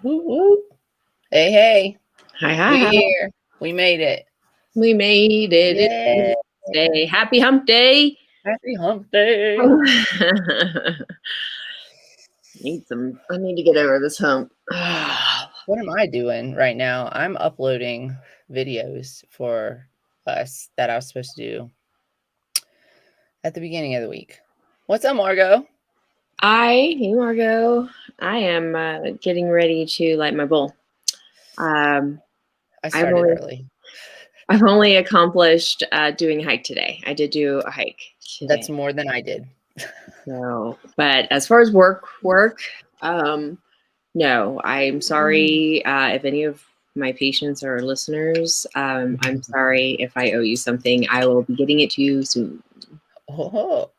Woo, woo. Hey, hey. Hi, hi, We hi. here. We made it. We made it. Yay. It's Wednesday. Happy hump day. Happy hump day. I need to get over this hump. What am I doing right now? I'm uploading videos for us that I was supposed to do at the beginning of the week. What's up, Margot? Hey Margot. I am getting ready to light my bowl. I started early. I've only accomplished doing a hike today. I did do a hike today. That's more than I did. So, but as far as work, no, I'm sorry if any of my patients or listeners. I'm sorry if I owe you something. I will be getting it to you soon. Oh,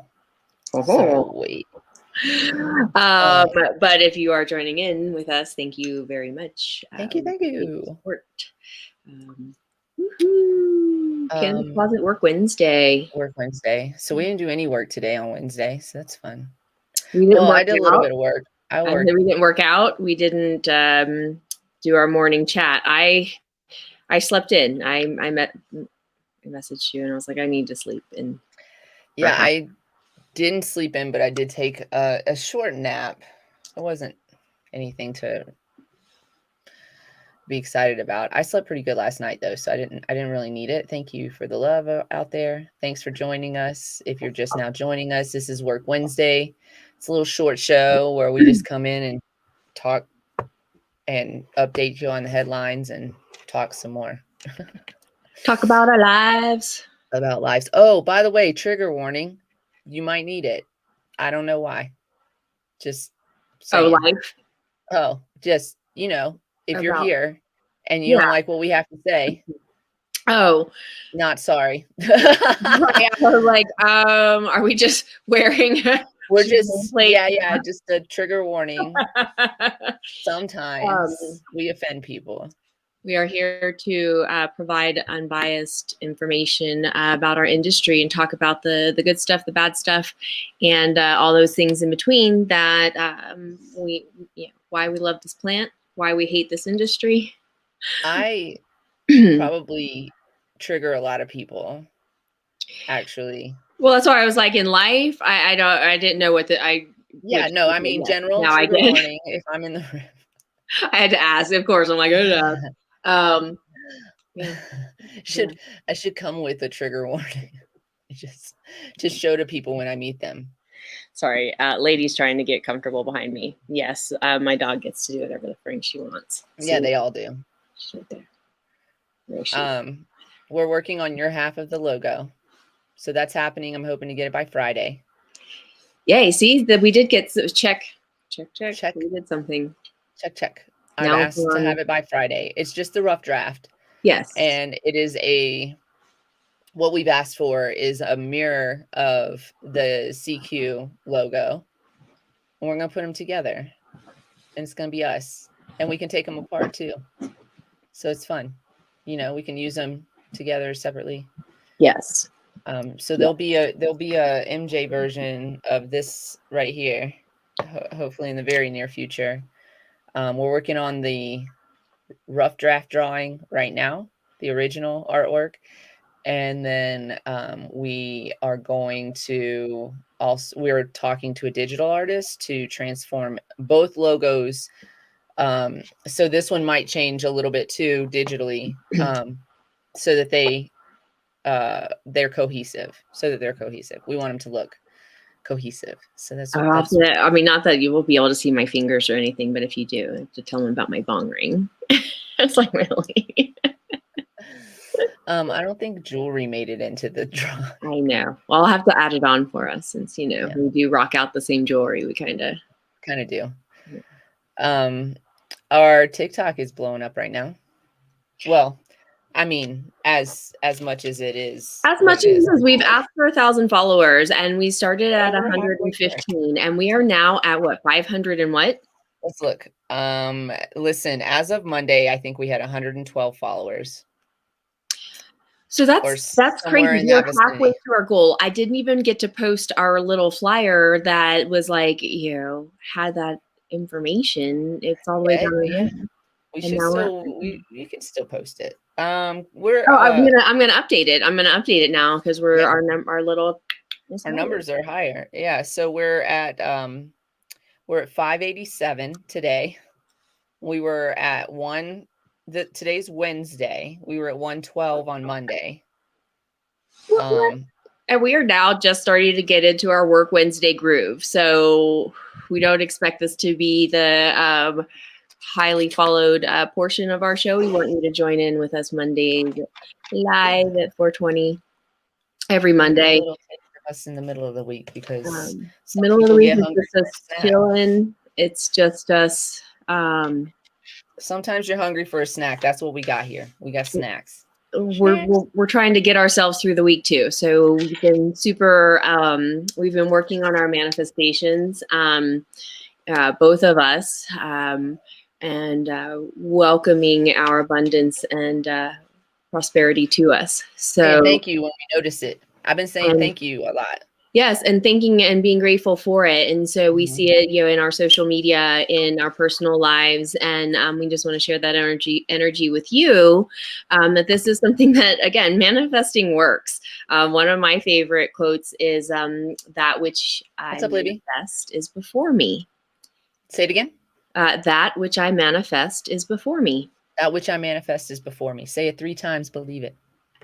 Oh. wait. But if you are joining in with us, thank you very much. Thank you. Support. Ken's Closet Work Wednesday. Work Wednesday. So we didn't do any work today on Wednesday, so that's fun. We didn't I did a little bit of work. We didn't work out. We didn't do our morning chat. I slept in. I messaged you and I was like, I need to sleep in. Yeah, I didn't sleep in, but I did take a short nap. It wasn't anything to be excited about. I slept pretty good last night though, so I didn't really need it. Thank you for the love out there. Thanks for joining us. If you're just now joining us, this is Work Wednesday. It's a little short show where we just come in and talk and update you on the headlines and talk some more. Talk about our lives. About lives. Oh, by the way, trigger warning. You might need it. I don't know why. Just saying. Life. Oh, just, if you're here and you don't like what we have to say. Oh. Not sorry. I was like, are we just wearing We're just just a trigger warning. Sometimes we offend people. We are here to provide unbiased information about our industry and talk about the good stuff, the bad stuff, and all those things in between that why we love this plant, why we hate this industry. I probably trigger a lot of people, actually. Well, that's why I was like, in life, I didn't know what general trigger warning if I'm in the room. I had to ask, of course. I'm like, I should come with a trigger warning. just show to people when I meet them. Sorry, lady's trying to get comfortable behind me. Yes, my dog gets to do whatever the frig she wants. Yeah, they all do. She's right there. We're working on your half of the logo, so that's happening. I'm hoping to get it by Friday. Yay! See that we did get check. We did something. Check. I've asked to have it by Friday. It's just the rough draft. Yes. And it is what we've asked for is a mirror of the CQ logo. And we're going to put them together. And it's going to be us. And we can take them apart too. So it's fun. We can use them together separately. Yes. So there'll be a MJ version of this right here. Hopefully in the very near future. We're working on the rough draft drawing right now, the original artwork. And then we are going to we're talking to a digital artist to transform both logos. So this one might change a little bit too digitally, so that they're cohesive, We want them to look cohesive. So that's I mean, not that you will be able to see my fingers or anything, but if you do, I have to tell them about my bong ring. It's like, really. I don't think jewelry made it into the drawing. I know. Well, I'll have to add it on for us since we do rock out the same jewelry. We kind of do. Yeah. Our TikTok is blowing up right now. Well, I mean, as much as it is. As much as we've asked for 1,000 followers, and we started at 115, and we are now at what, 500 and what? Let's look. Listen, as of Monday, I think we had 112 followers. So that's crazy. We're halfway to our goal. I didn't even get to post our little flyer that was like, had that information. It's all the way down. Yeah. We And should now still, you can still post it. We're, I'm gonna update it. I'm gonna update it now because we're our little. Our numbers are higher. Yeah. So we're at 587 today. We were at today's Wednesday. We were at 112 on Monday. And we are now just starting to get into our Work Wednesday groove. So we don't expect this to be the highly followed portion of our show. We want you to join in with us Mondays live at 4:20 every Monday. It'll take us in the middle of the week because middle of the week is just us chilling. It's just us. Sometimes you're hungry for a snack. That's what we got here. We got snacks. We're trying to get ourselves through the week too. So we've been we've been working on our manifestations, both of us, and welcoming our abundance and prosperity to us. So thank you when we notice it. I've been saying thank you a lot. Yes, and thanking and being grateful for it. And so we see it, in our social media, in our personal lives, and we just want to share that energy with you. That this is something that, again, manifesting works. One of my favorite quotes is that which I manifest is before me. Say it again. That which I manifest is before me. That which I manifest is before me. Say it 3 times, believe it.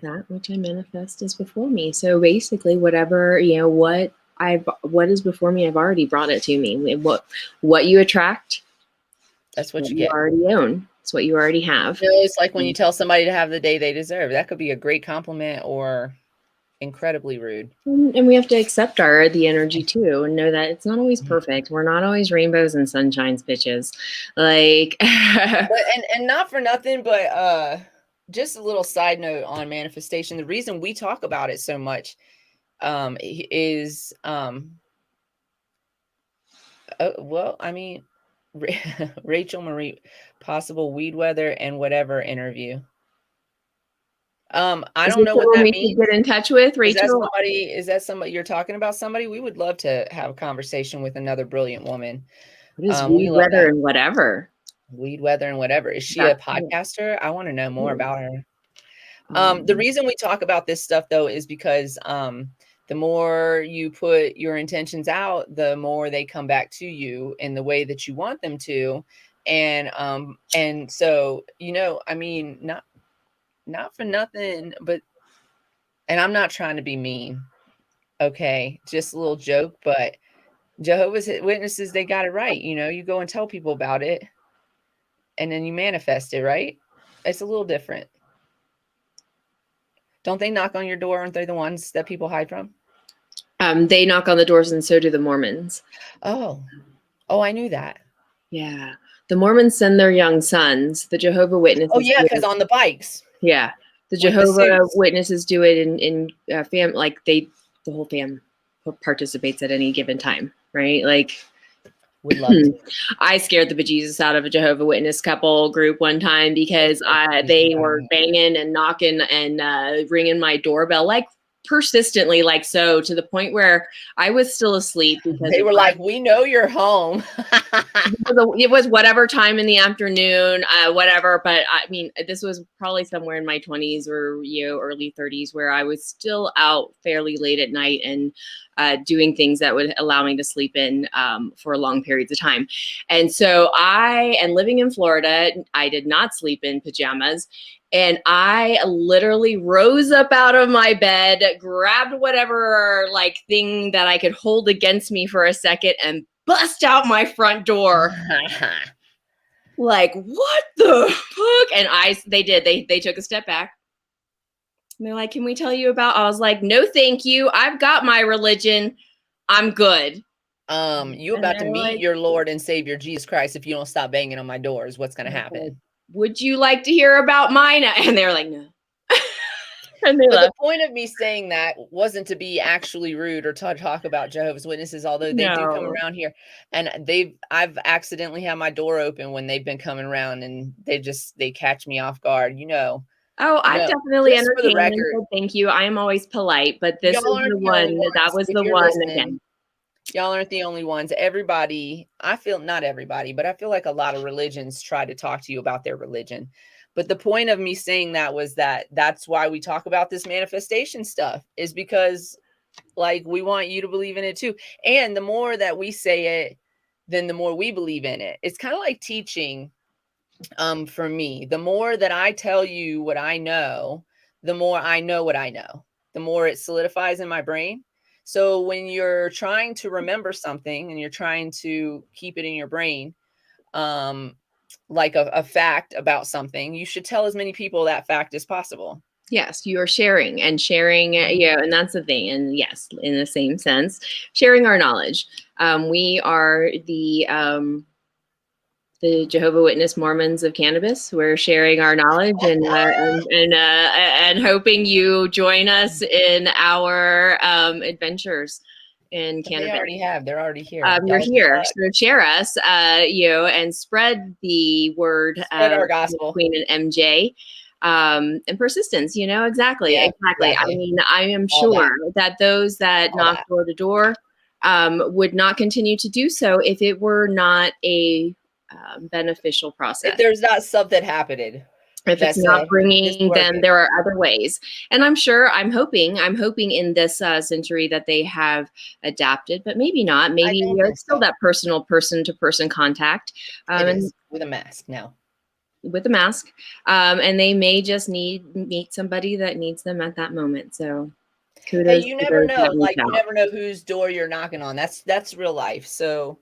That which I manifest is before me. So basically, whatever, what is before me, I've already brought it to me. What you attract, that's what you get. Already own. It's what you already have. It's like when you tell somebody to have the day they deserve. That could be a great compliment or incredibly rude. And we have to accept the energy too, and know that it's not always perfect. We're not always rainbows and sunshines, bitches. Like, and not for nothing, but just a little side note on manifestation. The reason we talk about it so much is Rachel Marie, possible weed weather and whatever interview. I don't know what that means. Get in touch with Rachel. Is that somebody you're talking about? Somebody we would love to have a conversation with another brilliant woman. What is weed weather and whatever? Weed weather and whatever. Is she a podcaster? I want to know more about her. The reason we talk about this stuff though is because the more you put your intentions out, the more they come back to you in the way that you want them to. And so, not for nothing, but, and I'm not trying to be mean. Okay. Just a little joke, but Jehovah's Witnesses, they got it right. You go and tell people about it and then you manifest it, right? It's a little different. Don't they knock on your door? Aren't they the ones that people hide from? They knock on the doors, and so do the Mormons. Oh, I knew that. Yeah. The Mormons send their young sons. The Jehovah Witnesses. Oh, yeah, because on the bikes. Yeah. The Jehovah Witnesses do it in fam, like the whole fam participates at any given time, right? Like, would love to. I scared the bejesus out of a Jehovah Witness couple group one time because they were banging and knocking and ringing my doorbell like persistently, like so, to the point where I was still asleep because they were like, "We know you're home." It was whatever time in the afternoon, whatever. But I mean, this was probably somewhere in my 20s or early 30s, where I was still out fairly late at night and doing things that would allow me to sleep in for long periods of time. And so and living in Florida, I did not sleep in pajamas. And I literally rose up out of my bed, grabbed whatever like thing that I could hold against me for a second, and bust out my front door. Like, what the fuck? And they took a step back. And they're like, "Can we tell you about?" I was like, "No, thank you. I've got my religion. I'm good." You about to meet your Lord and Savior Jesus Christ if you don't stop banging on my doors. What's going to happen? Would you like to hear about mine? And they were like, "No." And the point of me saying that wasn't to be actually rude or to talk about Jehovah's Witnesses, although they do come around here, and I've accidentally had my door open when they've been coming around, and they catch me off guard, Oh, I've definitely entertained them. So thank you. I am always polite, but this is the one. That was the one again. Y'all aren't the only ones. Everybody, I feel, not everybody, but I feel like a lot of religions try to talk to you about their religion. But the point of me saying that was that that's why we talk about this manifestation stuff, is because like we want you to believe in it too. And the more that we say it, then the more we believe in it. It's kind of like teaching. For me, the more that I tell you what I know, the more I know what I know, the more it solidifies in my brain. So when you're trying to remember something and you're trying to keep it in your brain, um, like a fact about something, you should tell as many people that fact as possible. Yes, you are sharing and sharing, and that's the thing. And yes, in the same sense, sharing our knowledge. We are the Jehovah Witness Mormons of cannabis. We're sharing our knowledge and hoping you join us in our adventures in cannabis. They already have. They're already here. You're here, so share us, and spread the word. Spread our gospel. Queen and MJ. And persistence, exactly. Yeah, exactly. exactly. I mean, I am sure that those that knock door to door would not continue to do so if it were not a beneficial process. If there's not something happening. If it's not bringing, then there are other ways. And I'm hoping in this century that they have adapted, but maybe not. Maybe there's still that personal person-to-person contact. With a mask now. With a mask. And they may just meet somebody that needs them at that moment. So kudos. Hey, you never know. Like, you never know whose door you're knocking on. That's real life. So,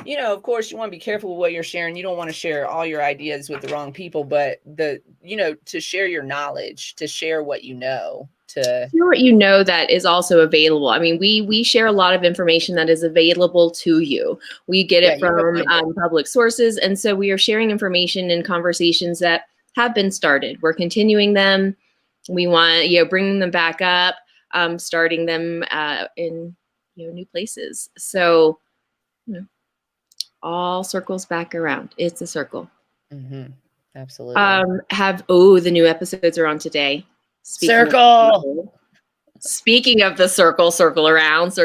of course, you want to be careful with what you're sharing. You don't want to share all your ideas with the wrong people, but to share your knowledge, to share what you know, to share what you know that is also available. I mean, we share a lot of information that is available to you. We get it from public sources, and so we are sharing information and conversations that have been started. We're continuing them. We want bringing them back up, starting them in new places. So all circles back around. It's a circle. Mm-hmm. Absolutely. The new episodes are on today. Speaking of the circle around.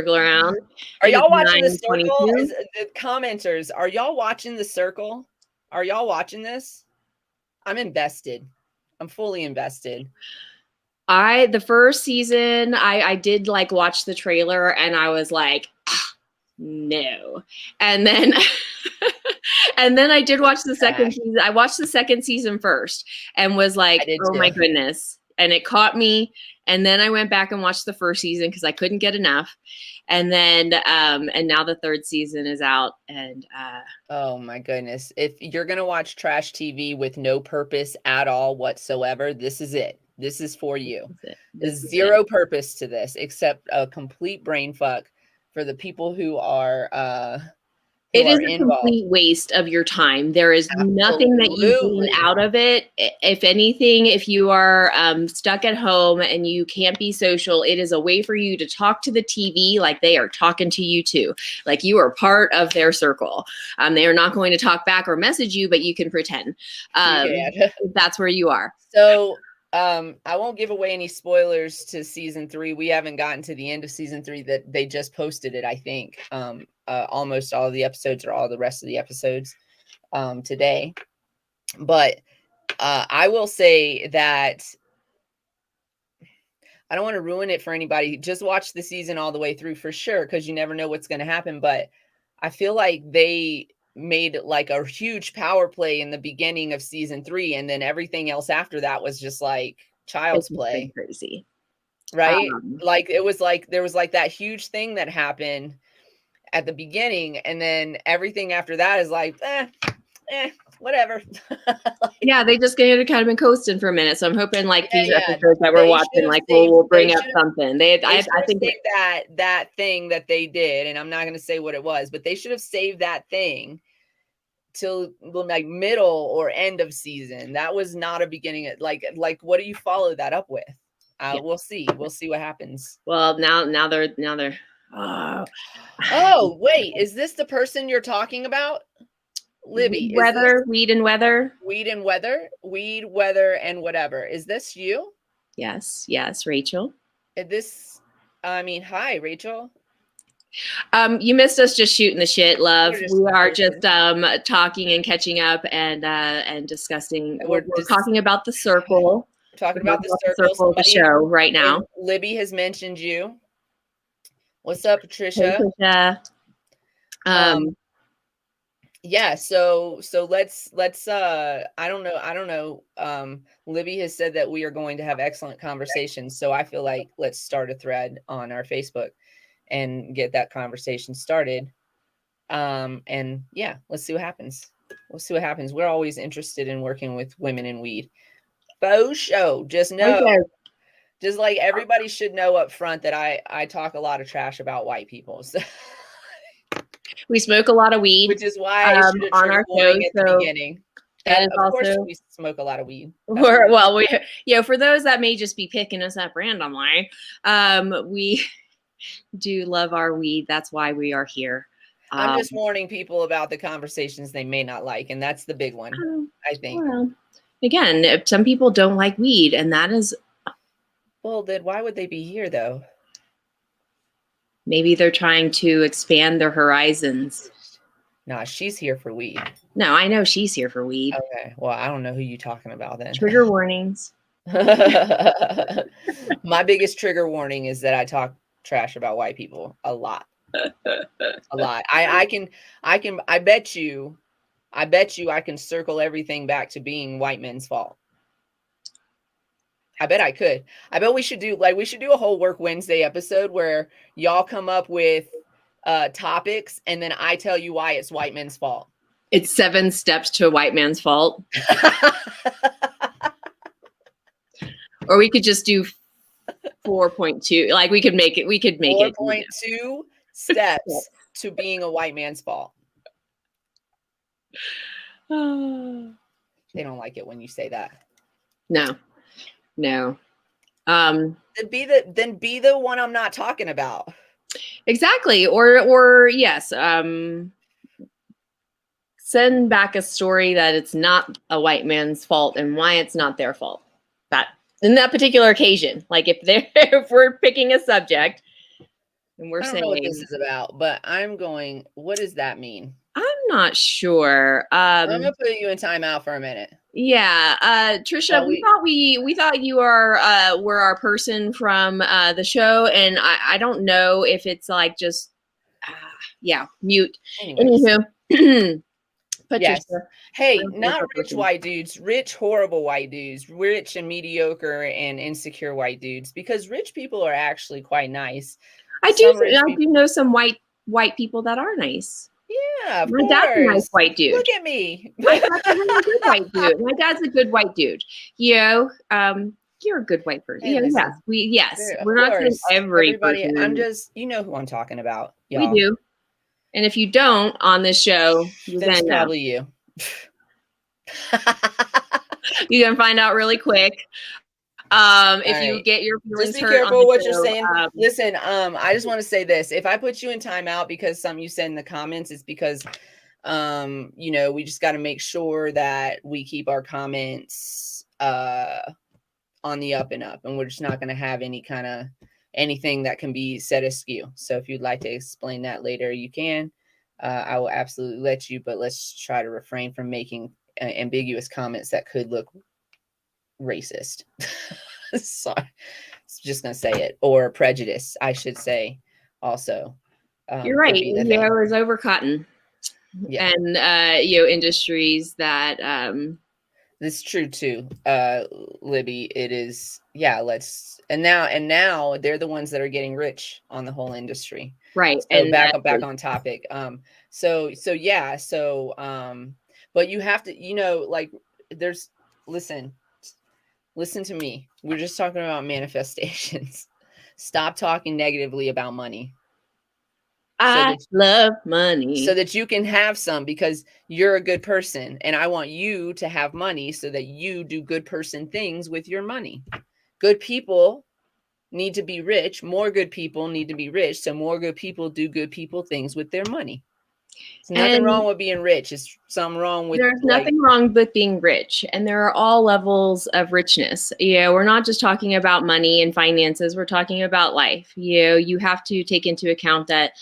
Are y'all watching the circle? The commenters, are y'all watching the circle? Are y'all watching this? I'm invested. I'm fully invested. The first season, I did watch the trailer and I was like, no. And then and then I did watch the second season. I watched the second season first and was like, oh my goodness. And it caught me. And then I went back and watched the first season because I couldn't get enough. And then and now the third season is out. And oh my goodness. If you're gonna watch trash TV with no purpose at all whatsoever, this is it. This is for you. There's zero purpose to this except a complete brain fuck for the people who are it is a complete waste of your time. There is nothing that you gain out of it. If anything, if you are stuck at home and you can't be social, it is a way for you to talk to the TV like they are talking to you too. Like you are part of their circle. They are not going to talk back or message you, but you can pretend. That's where you are. So I won't give away any spoilers to season 3. We haven't gotten to the end of season 3 that they just posted it, I think. Almost all of the episodes or all the rest of the episodes today. But I will say that I don't want to ruin it for anybody. Just watch the season all the way through for sure, because you never know what's going to happen. But I feel like they made like a huge power play in the beginning of season 3, and then everything else after that was just like child's play. Crazy, right? Like it was like there was like that huge thing that happened at the beginning, and then everything after that is like whatever. Yeah, they just kind of been coasting for a minute, so I'm hoping these episodes that we're watching will bring up something. I think that thing that they did, and I'm not going to say what it was, but they should have saved that thing till like middle or end of season. That was not a beginning. Like what do you follow that up with? We'll see what happens. Well, now they're oh wait, is this the person you're talking about, Libby? Weed and weather and whatever. Is this you? Yes, Rachel. Hi, Rachel. You missed us just shooting the shit, love. We are just bullshitting. talking and catching up and discussing. We're just talking about the circle. talking We're about the circle. circle of the show right now. Libby has mentioned you. What's up, Patricia? Hey, Patricia. Yeah, so let's I don't know. Libby has said that we are going to have excellent conversations, so I feel like let's start a thread on our Facebook and get that conversation started. And yeah, let's see what happens. We're always interested in working with women in weed. Faux show. Just know, just like everybody should know up front that I talk a lot of trash about white people. So we smoke a lot of weed, which is why I should have on our show at the beginning. And of course, we smoke a lot of weed. For those that may just be picking us up randomly, we do love our weed. That's why we are here. I'm just warning people about the conversations they may not like, and that's the big one, I think. Well, again, some people don't like weed, and that is... Well, then why would they be here, though? Maybe they're trying to expand their horizons. Nah, she's here for weed. No, I know she's here for weed. Okay, well, I don't know who you're talking about then. Trigger warnings. My biggest trigger warning is that I talk trash about white people a lot. A lot. I bet you I can circle everything back to being white men's fault. I bet I could. I bet we should do a whole Work Wednesday episode where y'all come up with topics and then I tell you why it's white men's fault. It's 7 steps to a white man's fault. Or we could just do 4.2. Like we could make it 4.2 steps to being a white man's fault. They don't like it when you say that. No. Then be the one I'm not talking about. Exactly. Or yes. Send back a story that it's not a white man's fault and why it's not their fault. That in that particular occasion, like if we're picking a subject and we're saying, I don't know what this is about, but I'm going, what does that mean? I'm not sure. I'm gonna put you in timeout for a minute. Yeah, Trisha, we thought you were our person from the show, and I don't know if it's like just mute. Anywho. Yes. Hey, not rich white dudes, rich horrible white dudes, rich and mediocre and insecure white dudes, because rich people are actually quite nice. I do know some white people that are nice. Yeah, my dad's a nice white dude. Look at me. My dad's a really good white dude. My dad's a good white dude. You're a good white person. We're not saying everybody. I'm just, you know who I'm talking about. Y'all. We do. And if you don't on this show, then it's probably you. You're gonna find out really quick. If you get your feelings just be careful what you're saying. Listen, I just want to say this. If I put you in timeout because something you said in the comments, it's because we just got to make sure that we keep our comments on the up and up, and we're just not going to have anything that can be said askew. So if you'd like to explain that later, you can. I will absolutely let you, but let's try to refrain from making ambiguous comments that could look racist. Sorry, just gonna say it, or prejudice, I should say. Also, you're right. It was over cotton, and industries that. This is true too, Libby. It is. Yeah. And now they're the ones that are getting rich on the whole industry. Right. So and back on topic. But you have to, listen to me. We're just talking about manifestations. Stop talking negatively about money. I love money. So that you can have some, because you're a good person. And I want you to have money so that you do good person things with your money. Good people need to be rich. More good people need to be rich. So more good people do good people things with their money. There's nothing wrong with being rich. It's something wrong with. There's nothing wrong with being rich, and there are all levels of richness. We're not just talking about money and finances. We're talking about life. You have to take into account that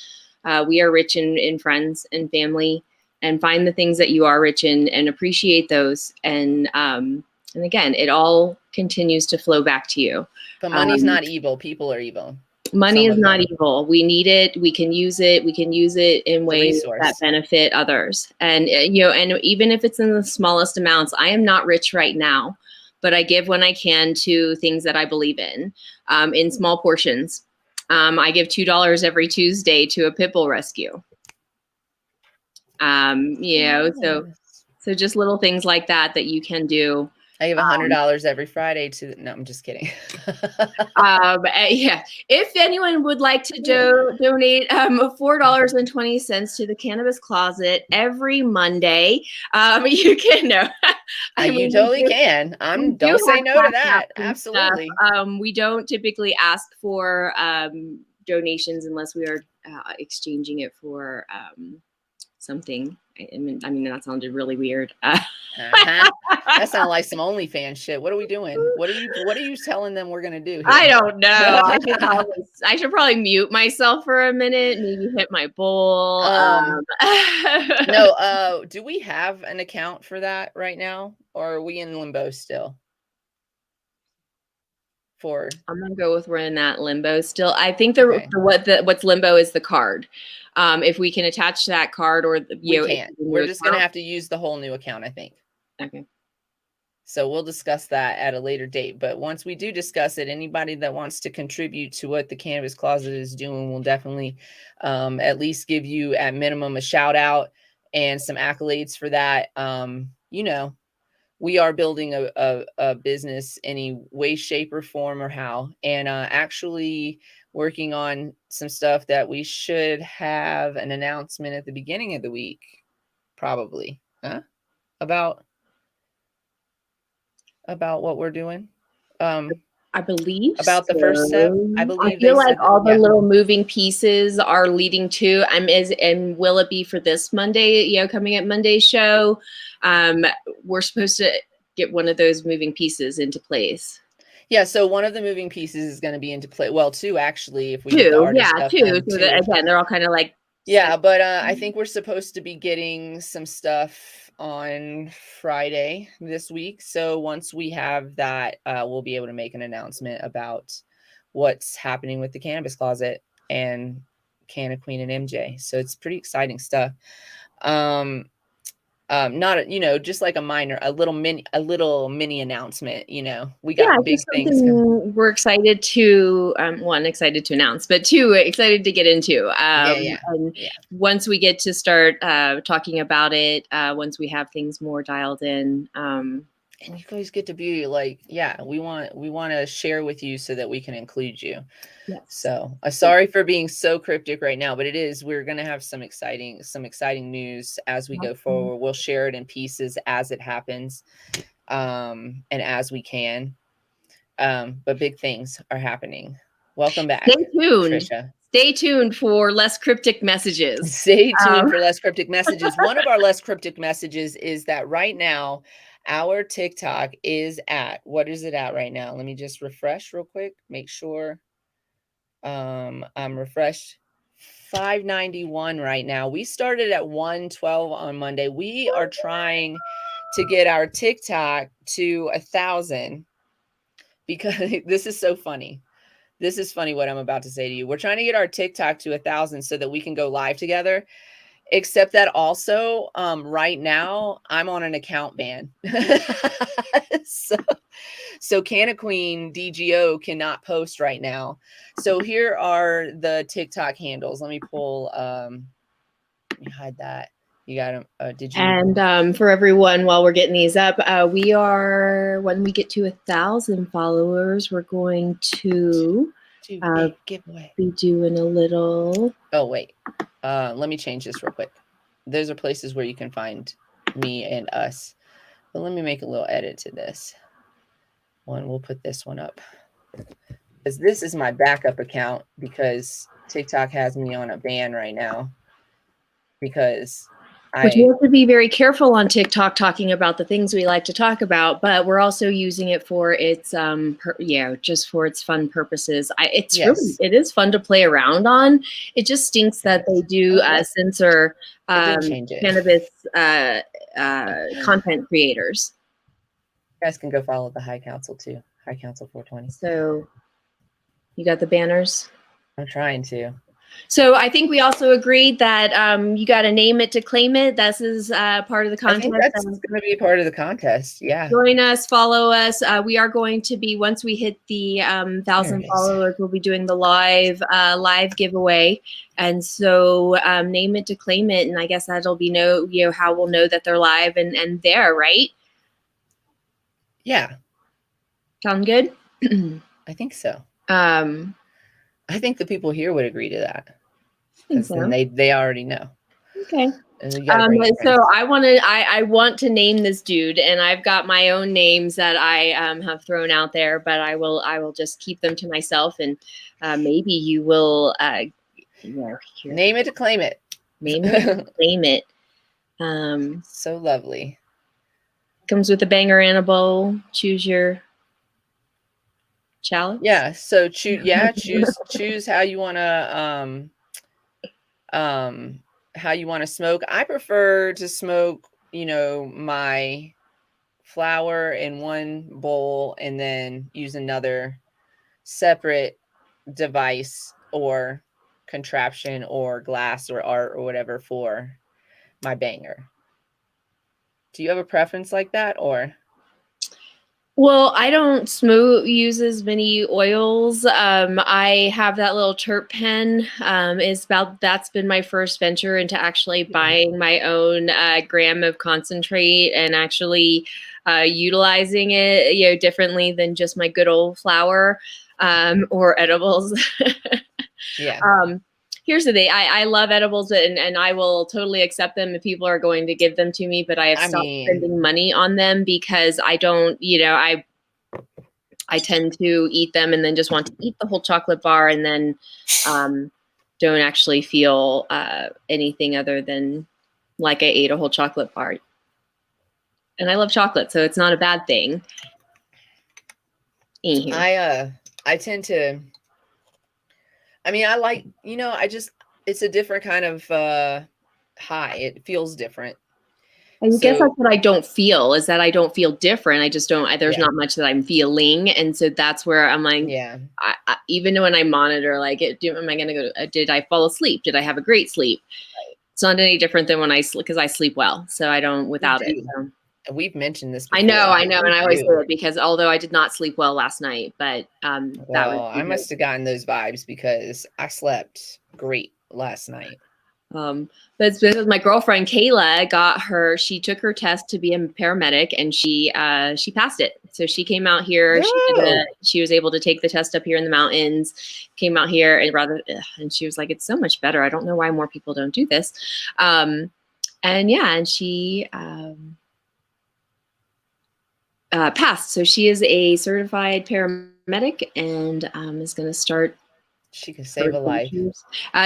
We are rich in friends and family, and find the things that you are rich in and appreciate those. And again, it all continues to flow back to you. But money's not evil. People are evil. Money is not evil. We need it. We can use it. We can use it in ways that benefit others. And, and even if it's in the smallest amounts, I am not rich right now, but I give when I can to things that I believe in small portions. I give $2 every Tuesday to a pit bull rescue. So just little things like that you can do. I give $100 every Friday to. No, I'm just kidding. Yeah, if anyone would like to donate $4.20 to the Cannabis Closet every Monday, you can. No, you totally can. Don't say no to that. Absolutely. We don't typically ask for donations unless we are exchanging it for something. I mean, that sounded really weird. That sounds like some OnlyFans shit. What are we doing? What are you telling them we're gonna do here? I don't know. I should probably mute myself for a minute. Maybe hit my bowl. No. Do we have an account for that right now, or are we in limbo still? I'm gonna go with we're in that limbo still. I think what's limbo is the card. If we can attach that card, or we can't. We're just gonna have to use the whole new account, I think. Okay. So we'll discuss that at a later date. But once we do discuss it, anybody that wants to contribute to what the Cannabis Closet is doing will definitely at least give you at minimum a shout out and some accolades for that. We are building a business any way, shape, or form or how, and actually working on some stuff that we should have an announcement at the beginning of the week, probably, about what we're doing. I believe about the first step. I feel like all the little moving pieces are leading to. And will it be for this Monday? Coming at Monday's show, we're supposed to get one of those moving pieces into place. Yeah, so one of the moving pieces is going to be into play. Well, two actually. If we get the artist stuff done, two. Again, they're all kind of like. Yeah, but I think we're supposed to be getting some stuff on Friday this week. So once we have that, we'll be able to make an announcement about what's happening with the Cannabis Closet and Canna Queen and MJ. So it's pretty exciting stuff. Not just like a little mini announcement. We got big things coming. We're excited to excited to announce, but two, excited to get into. Once we get to start talking about it, once we have things more dialed in, and you guys get to be like, we want to share with you so that we can include you. Yes. So sorry for being so cryptic right now, but we're going to have some exciting news as we go forward. We'll share it in pieces as it happens, and as we can. But big things are happening. Welcome back. Stay tuned. Trisha. Stay tuned for less cryptic messages. Stay tuned for less cryptic messages. One of our less cryptic messages is that right now, our TikTok is at, what is it at right now? Let me just refresh real quick. Make sure I'm refreshed. 591 right now. We started at 112 on Monday. We are trying to get our TikTok to 1,000 because this is so funny. This is funny what I'm about to say to you. We're trying to get our TikTok to 1,000 so that we can go live together. Except that also, right now, I'm on an account ban. So Canna Queen DGO cannot post right now. So here are the TikTok handles. Let me pull, let me hide that. You got them. Did you? And for everyone, while we're getting these up, when we get to 1,000 followers, we're going to giveaway. Be doing a little. Oh, wait. Let me change this real quick. Those are places where you can find me and us. But let me make a little edit to this. We'll put this one up. Because this is my backup account because TikTok has me on a ban right now. Because Which we have to be very careful on TikTok talking about the things we like to talk about, but we're also using it for its just for its fun purposes. It is fun to play around on. It just stinks that they do censor cannabis content creators. You guys can go follow the High Council too. High Council 420. So you got the banners? I'm trying to. So I think we also agreed that you got to name it to claim it. This is part of the contest. I think that's going to be a part of the contest. Yeah. Join us, follow us. We are going to be, once we hit the 1,000 followers, we'll be doing the live giveaway. And so name it to claim it. And I guess that'll be how we'll know that they're live and there, right? Yeah. Sound good? I think so. I think the people here would agree to that. Because then they already know. Okay. So I want to name this dude, and I've got my own names that I have thrown out there, but I will just keep them to myself, and maybe you will name it to claim it. Name it to claim it. So lovely. Comes with a banger and a bowl. Choose your chalice. Yeah. So choose how you want to how you want to smoke. I prefer to smoke, my flower in one bowl and then use another separate device or contraption or glass or art or whatever for my banger. Do you have a preference like that, or? Well, I don't use as many oils. I have that little terp pen. That's been my first venture into actually buying my own gram of concentrate and actually utilizing it, differently than just my good old flower or edibles. Yeah. Here's the thing. I love edibles and I will totally accept them if people are going to give them to me, but I have stopped spending money on them because I don't, I tend to eat them and then just want to eat the whole chocolate bar and then don't actually feel anything other than like I ate a whole chocolate bar. And I love chocolate, so it's not a bad thing. I tend to, I like, it's a different kind of high. It feels different. I guess that's what I don't feel, is that I don't feel different. I just don't, there's not much that I'm feeling. And so that's where I'm like, I, even when I monitor, like, am I going to go, did I fall asleep? Did I have a great sleep? Right. It's not any different than when I sleep, because I sleep well. So I don't, without it. So. We've mentioned this before. I know. And I always say it because although I did not sleep well last night, but I must have gotten those vibes because I slept great last night. But it's because my girlfriend Kayla she took her test to be a paramedic and she passed it. So she came out here. She was able to take the test up here in the mountains, came out here and she was like, it's so much better. I don't know why more people don't do this. And she passed. So she is a certified paramedic and is going to start. She can save a life.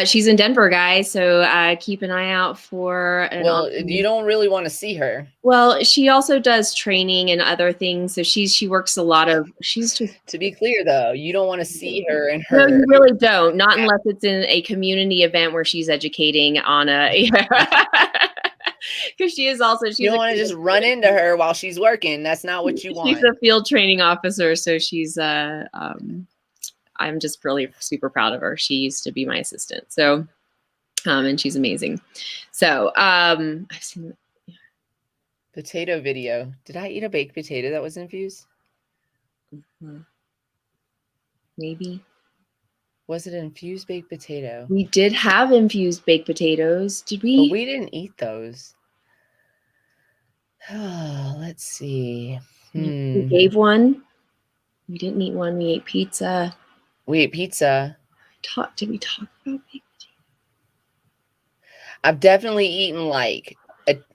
She's in Denver, guys. So keep an eye out for. You don't really want to see her. Well, she also does training and other things. So she works a lot of. She's just. To be clear, though, you don't want to see her and her. No, you really don't. Not unless it's in a community event where she's educating on a. Because she is also. You don't want to just run into her while she's working. That's not what you want. She's a field training officer, so she's I'm just really super proud of her. She used to be my assistant. So, and she's amazing. So, I've seen potato video. Did I eat a baked potato that was infused? Maybe. Was it an infused baked potato? We did have infused baked potatoes. Did we? But we didn't eat those. Oh, let's see. We gave one. We didn't eat one. We ate pizza. We ate pizza. Did we talk about baked potato? I've definitely eaten like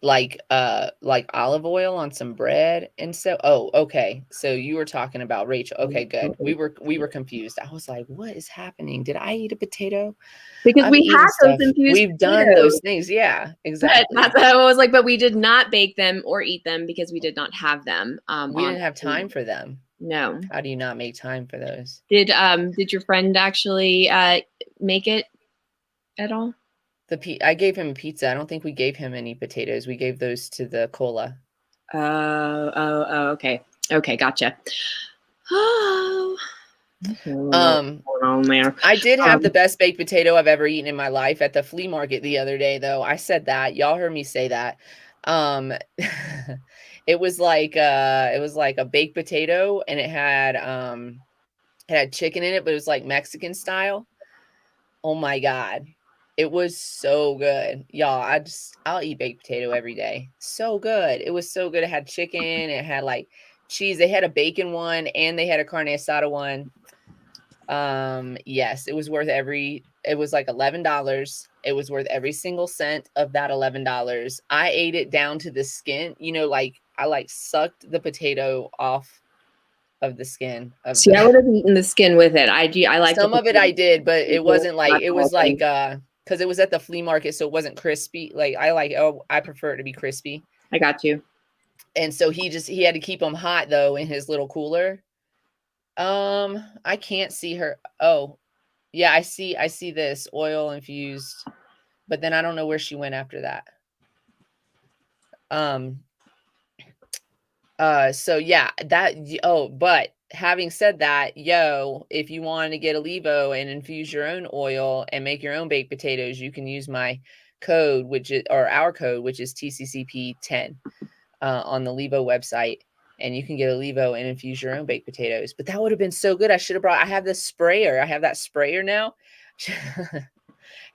like olive oil on some bread and so. Oh, okay. So you were talking about Rachel. Okay, good. We were confused. I was like, what is happening? Did I eat a potato? Because I've we eaten had those stuff. infused We've done potatoes. those things. Yeah, But exactly. that's what I was like, but we did not bake them or eat them because we did not have them. We didn't have time for them. No. How do you not make time for those? Did your friend actually make it at all? I gave him pizza. I don't think we gave him any potatoes. We gave those to the cola. Oh, okay. Okay, gotcha. Oh. I did have the best baked potato I've ever eaten in my life at the flea market the other day, though. I said that. Y'all heard me say that. It was like a baked potato and it had chicken in it, but it was like Mexican style. Oh my God. It was so good. Y'all, I'll eat baked potato every day. So good. It was so good. It had chicken, it had like cheese. They had a bacon one and they had a carne asada one. Yes, it was like $11. It was worth every single cent of that $11. I ate it down to the skin, like I sucked the potato off of the skin of See, I the would have eaten the skin with it. I like some of it I did, but it wasn't like it was like I because it was at the flea market, so it wasn't crispy. Like I prefer it to be crispy. got you. And so he had to keep them hot though in his little cooler. I can't see her. Oh, yeah, I see this oil infused, but then I don't know where she went after that. So yeah, but having said that, if you want to get a Levo and infuse your own oil and make your own baked potatoes, you can use my code, our code, which is TCCP10 on the Levo website. And you can get a Levo and infuse your own baked potatoes. But that would have been so good. I have this sprayer. I have that sprayer now.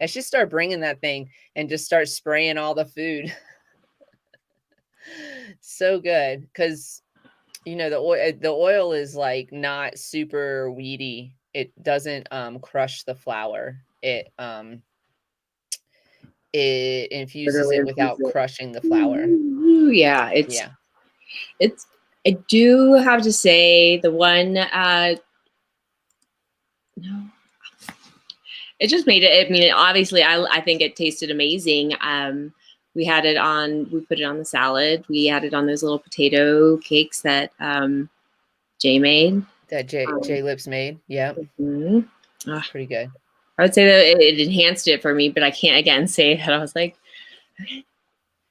I should start bringing that thing and just start spraying all the food. So good. Because, the oil is like not super weedy. It doesn't crush the flour. It infuses it without crushing the flour. Yeah, it's I do have to say the one no, it just made it. I mean, obviously, I think it tasted amazing. We put it on the salad. We had it on those little potato cakes that Jay made. That Jay Lips made. Yeah. Mm-hmm. Pretty good. I would say that it enhanced it for me, but I can't again say that I was like, okay.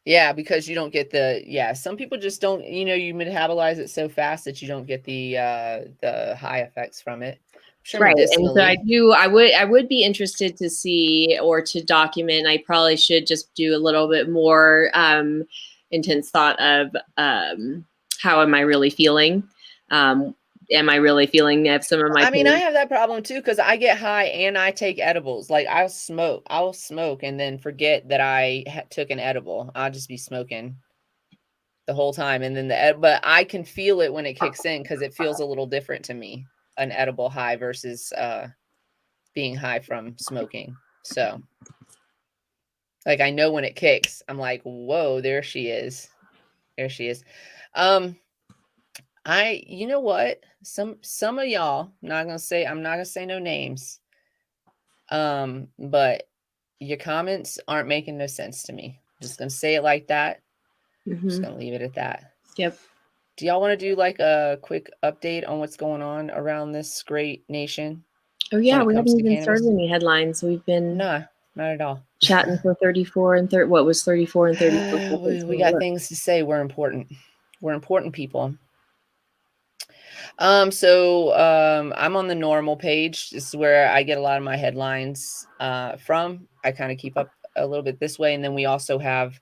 Yeah, because you don't get some people just don't, you metabolize it so fast that you don't get the high effects from it. Sure, Right. And so medicinally. I would be interested to see or to document. I probably should just do a little bit more intense thought of how am I really feeling? Am I really feeling if some of my I have that problem too because I get high and I take edibles. Like I'll smoke and then forget that I took an edible. I'll just be smoking the whole time, and then but I can feel it when it kicks in because it feels a little different to me, an edible high versus being high from smoking. So, like I know when it kicks, I'm like, whoa, there she is. There she is. You know what? Some of y'all, I'm not gonna say no names. But your comments aren't making no sense to me. I'm just gonna say it like that. Mm-hmm. Just gonna leave it at that. Yep. Do y'all want to do like a quick update on what's going on around this great nation? Oh yeah, we haven't even started any headlines. We've been not at all chatting for 34 and 30. What was 34 and 34? We got things to say. We're important. We're important people. So I'm on the normal page. This is where I get a lot of my headlines from. I kind of keep up a little bit this way, and then we also have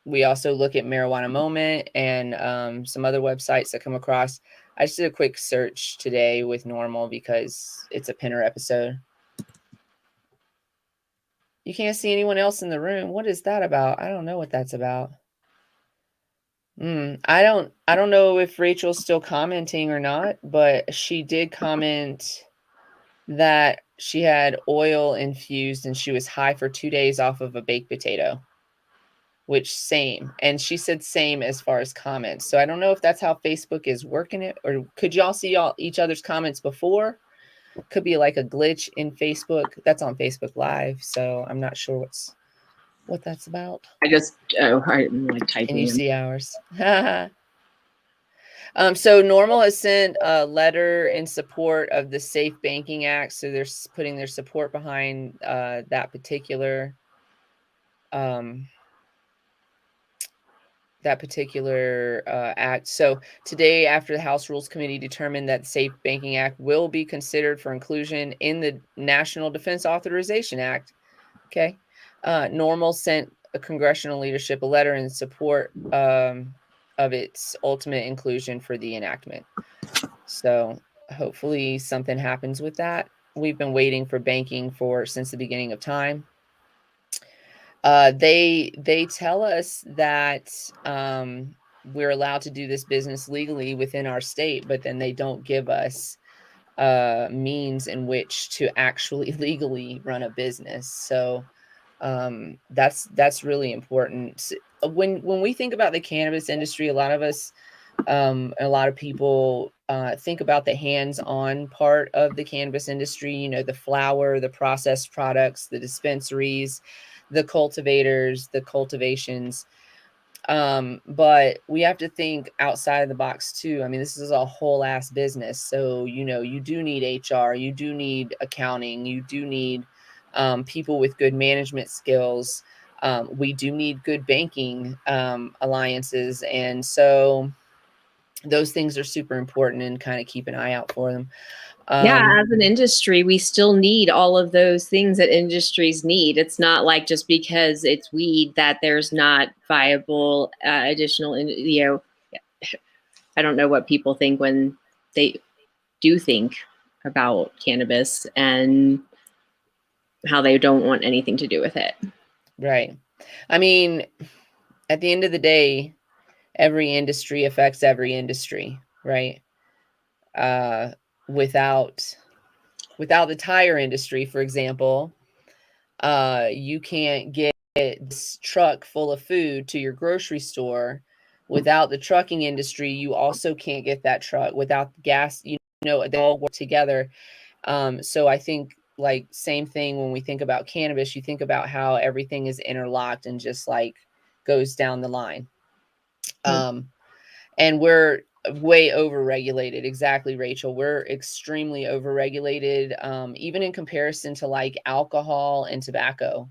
we also look at Marijuana Moment and some other websites that come across. I just did a quick search today with normal because it's a pinner episode. You can't see anyone else in the room. What is that about? I don't know what that's about. I don't know if Rachel's still commenting or not, but she did comment that she had oil infused and she was high for 2 days off of a baked potato. which same. And she said same as far as comments. So I don't know if that's how Facebook is working it, or could y'all see each other's comments before? Could be like a glitch in Facebook. That's on Facebook Live, so I'm not sure what that's about. I'm like typing. Can you see ours? So Normal has sent a letter in support of the Safe Banking Act. So they're putting their support behind that particular act. So today, after the House Rules Committee determined that the Safe Banking Act will be considered for inclusion in the National Defense Authorization Act, okay, Normal sent a congressional leadership a letter in support of its ultimate inclusion for the enactment. So hopefully something happens with that. We've been waiting for banking since the beginning of time. They tell us that we're allowed to do this business legally within our state, but then they don't give us means in which to actually legally run a business. So that's really important. When we think about the cannabis industry, a lot of us, a lot of people think about the hands-on part of the cannabis industry, you know, the flower, the processed products, the dispensaries, the cultivators, the cultivations. But we have to think outside of the box too. I mean, this is a whole ass business. So, you know, you do need HR, you do need accounting, you do need people with good management skills. We do need good banking alliances. And so those things are super important, and kind of keep an eye out for them. Yeah, as an industry, we still need all of those things that industries need. It's not like just because it's weed that there's not viable additional, I don't know what people think when they do think about cannabis and how they don't want anything to do with it. Right. I mean, at the end of the day, every industry affects every industry, right? Without the tire industry, for example, you can't get this truck full of food to your grocery store. Without the trucking industry, you also can't get that truck. Without gas, you know, they all work together. So I think, like, same thing when we think about cannabis, you think about how everything is interlocked and just like goes down the line. And we're way overregulated. Exactly, Rachel. We're extremely overregulated, even in comparison to like alcohol and tobacco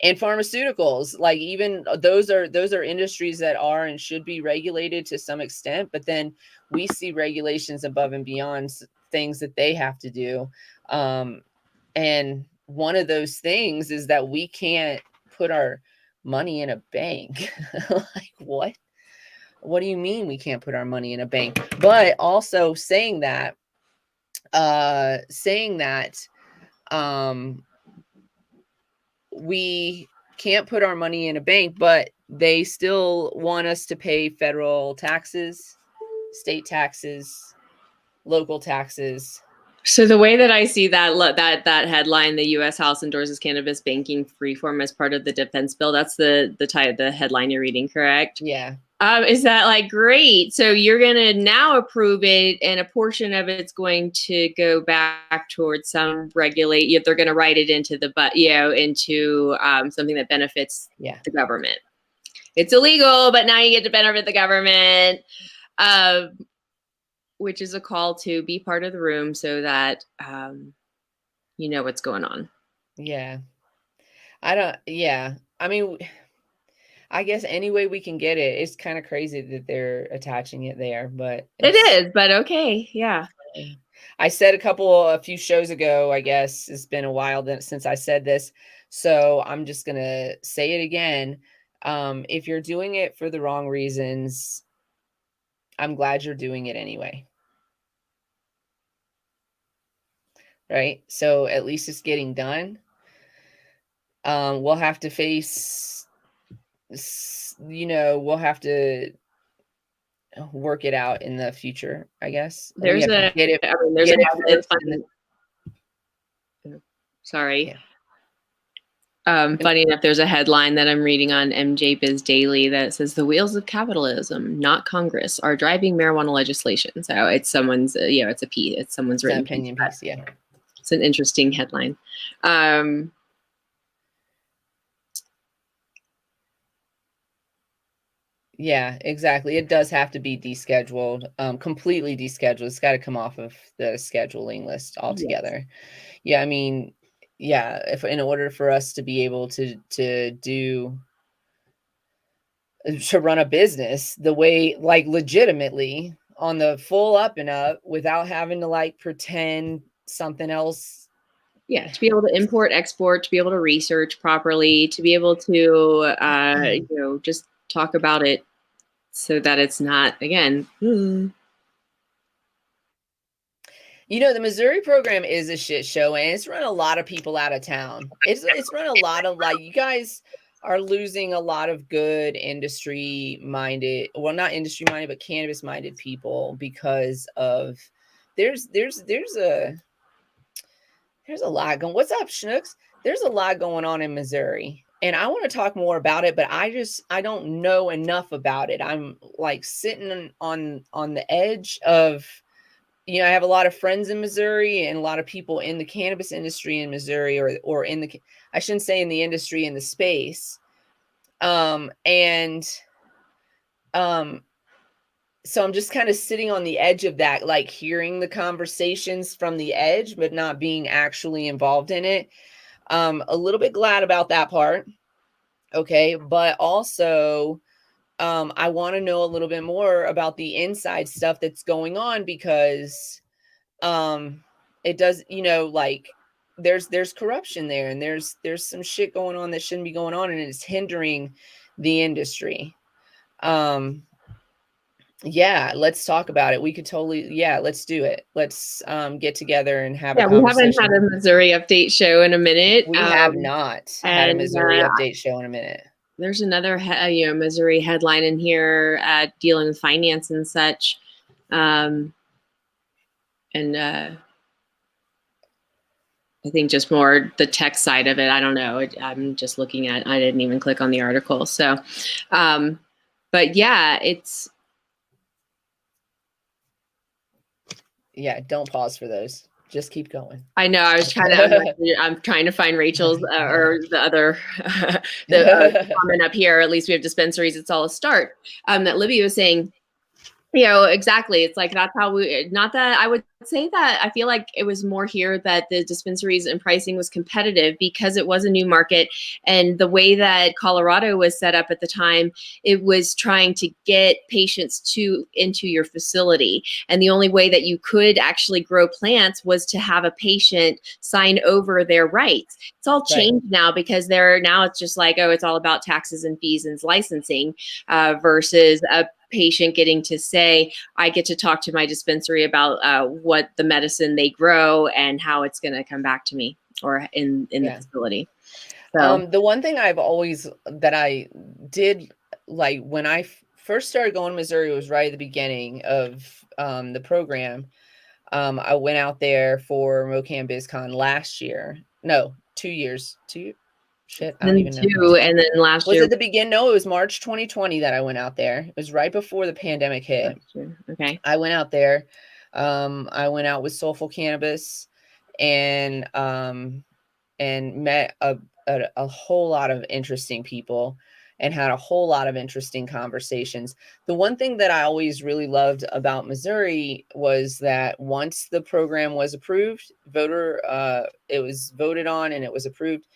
and pharmaceuticals. Like, even those are industries that are and should be regulated to some extent, but then we see regulations above and beyond things that they have to do. And one of those things is that we can't put our money in a bank. Like, what do you mean we can't put our money in a bank? But also saying that we can't put our money in a bank, but they still want us to pay federal taxes, state taxes, local taxes. So the way that I see that headline, the U.S. House endorses cannabis banking reform as part of the defense bill. That's the headline you're reading, correct? Yeah. Is that like great? So you're gonna now approve it, and a portion of it's going to go back towards some regulate. They're going to write it into into something that benefits the government. It's illegal, but now you get to benefit the government. Which is a call to be part of the room so that you know what's going on. Yeah. I mean, I guess any way we can get it. It's kind of crazy that they're attaching it there, but it is, but okay. Yeah. I said a few shows ago, I guess it's been a while since I said this, so I'm just going to say it again. If you're doing it for the wrong reasons, I'm glad you're doing it anyway. Right? So at least it's getting done. We'll have to face, we'll have to work it out in the future, I guess. There's it's funny. Sorry. Yeah. Funny enough, there's a headline that I'm reading on MJ Biz Daily that says the wheels of capitalism, not Congress, are driving marijuana legislation. So it's someone's, it's a piece, it's someone's written opinion piece. Yeah, it's an interesting headline. Yeah, exactly. It does have to be descheduled, completely descheduled. It's got to come off of the scheduling list altogether. Yes. Yeah, I mean, yeah, if in order for us to be able to run a business the way, like, legitimately on the full up and up without having to like pretend something else. Yeah, to be able to import, export, to be able to research properly, to be able to, just talk about it so that it's not, again. The Missouri program is a shit show, and it's run a lot of people out of town. It's run a lot of, like, you guys are losing a lot of good industry-minded, well, not industry-minded, but cannabis-minded people because of there's a lot going. What's up, Schnooks? There's a lot going on in Missouri, and I want to talk more about it, but I don't know enough about it. I'm like sitting on the edge of, I have a lot of friends in Missouri and a lot of people in the cannabis industry in Missouri, or in the, I shouldn't say in the industry, in the space. So I'm just kind of sitting on the edge of that, like hearing the conversations from the edge, but not being actually involved in it. A little bit glad about that part. Okay. But also, I want to know a little bit more about the inside stuff that's going on, because it does, like, there's corruption there, and there's some shit going on that shouldn't be going on, and it's hindering the industry. Yeah, let's talk about it. We could totally, let's do it. Let's get together and have a conversation. We haven't had a Missouri update show in a minute. We have not had a Missouri update show in a minute. There's another Missouri headline in here dealing with finance and such. I think just more the tech side of it. I don't know. I'm just looking at, I didn't even click on the article. So, but yeah, don't pause for those. Just keep going. I know. I was trying to, I'm trying to find Rachel's or the other the comment up here. At least we have dispensaries. It's all a start. That Libby was saying, exactly. It's like, that's how not that I would say that. I feel like it was more here that the dispensaries and pricing was competitive because it was a new market. And the way that Colorado was set up at the time, it was trying to get patients into your facility. And the only way that you could actually grow plants was to have a patient sign over their rights. It's all changed now, because now it's just like, it's all about taxes and fees and licensing versus a patient getting to say, I get to talk to my dispensary about what the medicine they grow and how it's going to come back to me or in the facility. So the one thing that I did, like, when I first started going to Missouri, was right at the beginning of the program. I went out there for MoCan BizCon last year. No, 2 years. Shit, I don't even know. And then last year was at the beginning. No, it was March 2020 that I went out there. It was right before the pandemic hit. Okay. I went out there. I went out with Soulful Cannabis and met a whole lot of interesting people and had a whole lot of interesting conversations. The one thing that I always really loved about Missouri was that once the program was approved, it was voted on and it was approved,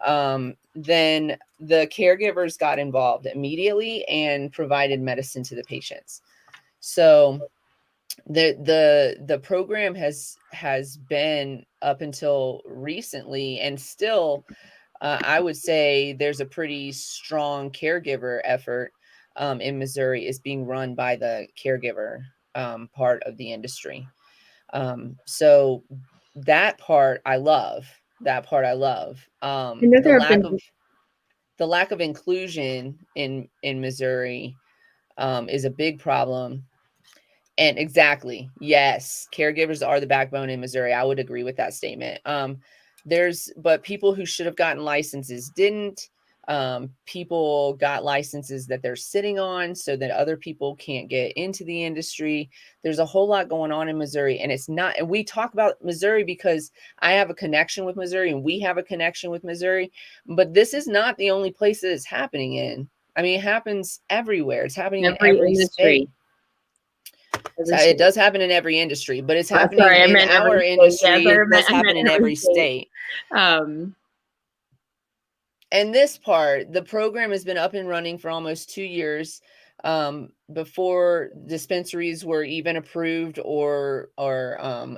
then the caregivers got involved immediately and provided medicine to the patients. So the program has been, up until recently, and still, I would say there's a pretty strong caregiver effort in Missouri, is being run by the caregiver part of the industry. So that part I love. The lack of inclusion in Missouri is a big problem. And exactly, yes, caregivers are the backbone in Missouri. I would agree with that statement. but people who should have gotten licenses didn't. People got licenses that they're sitting on so that other people can't get into the industry. There's a whole lot going on in Missouri, and it's not, and we talk about Missouri because I have a connection with Missouri and we have a connection with Missouri, but this is not the only place that it's happening in. I mean, it happens everywhere. It's happening in every state. So it does happen in every industry, but it's happening in our industry. It does happen in every state. And this part, the program has been up and running for almost 2 years, before dispensaries were even approved or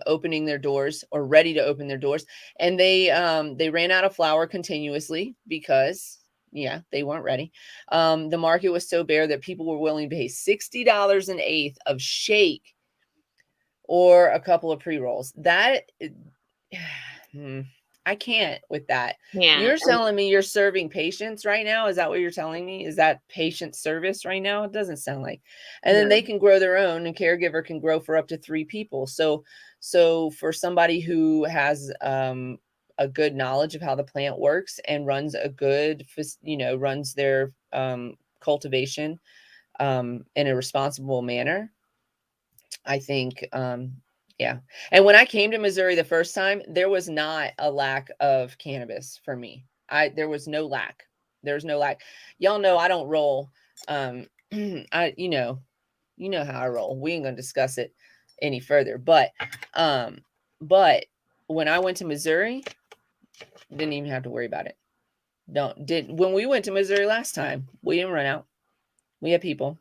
opening their doors or ready to open their doors. And they ran out of flour continuously because, yeah, they weren't ready. The market was so bare that people were willing to pay $60 an eighth of shake or a couple of pre-rolls. That I can't with that. Yeah. You're telling me you're serving patients right now? Is that what you're telling me? Is that patient service right now? It doesn't sound like. And then they can grow their own, and caregiver can grow for up to 3 people. So for somebody who has a good knowledge of how the plant works and runs a good, runs their cultivation in a responsible manner, I think, yeah. And when I came to Missouri the first time, there was not a lack of cannabis for me. There was no lack. There's no lack. Y'all know I don't roll. You know how I roll. We ain't gonna discuss it any further. But when I went to Missouri, didn't even have to worry about it. When we went to Missouri last time, we didn't run out. We had people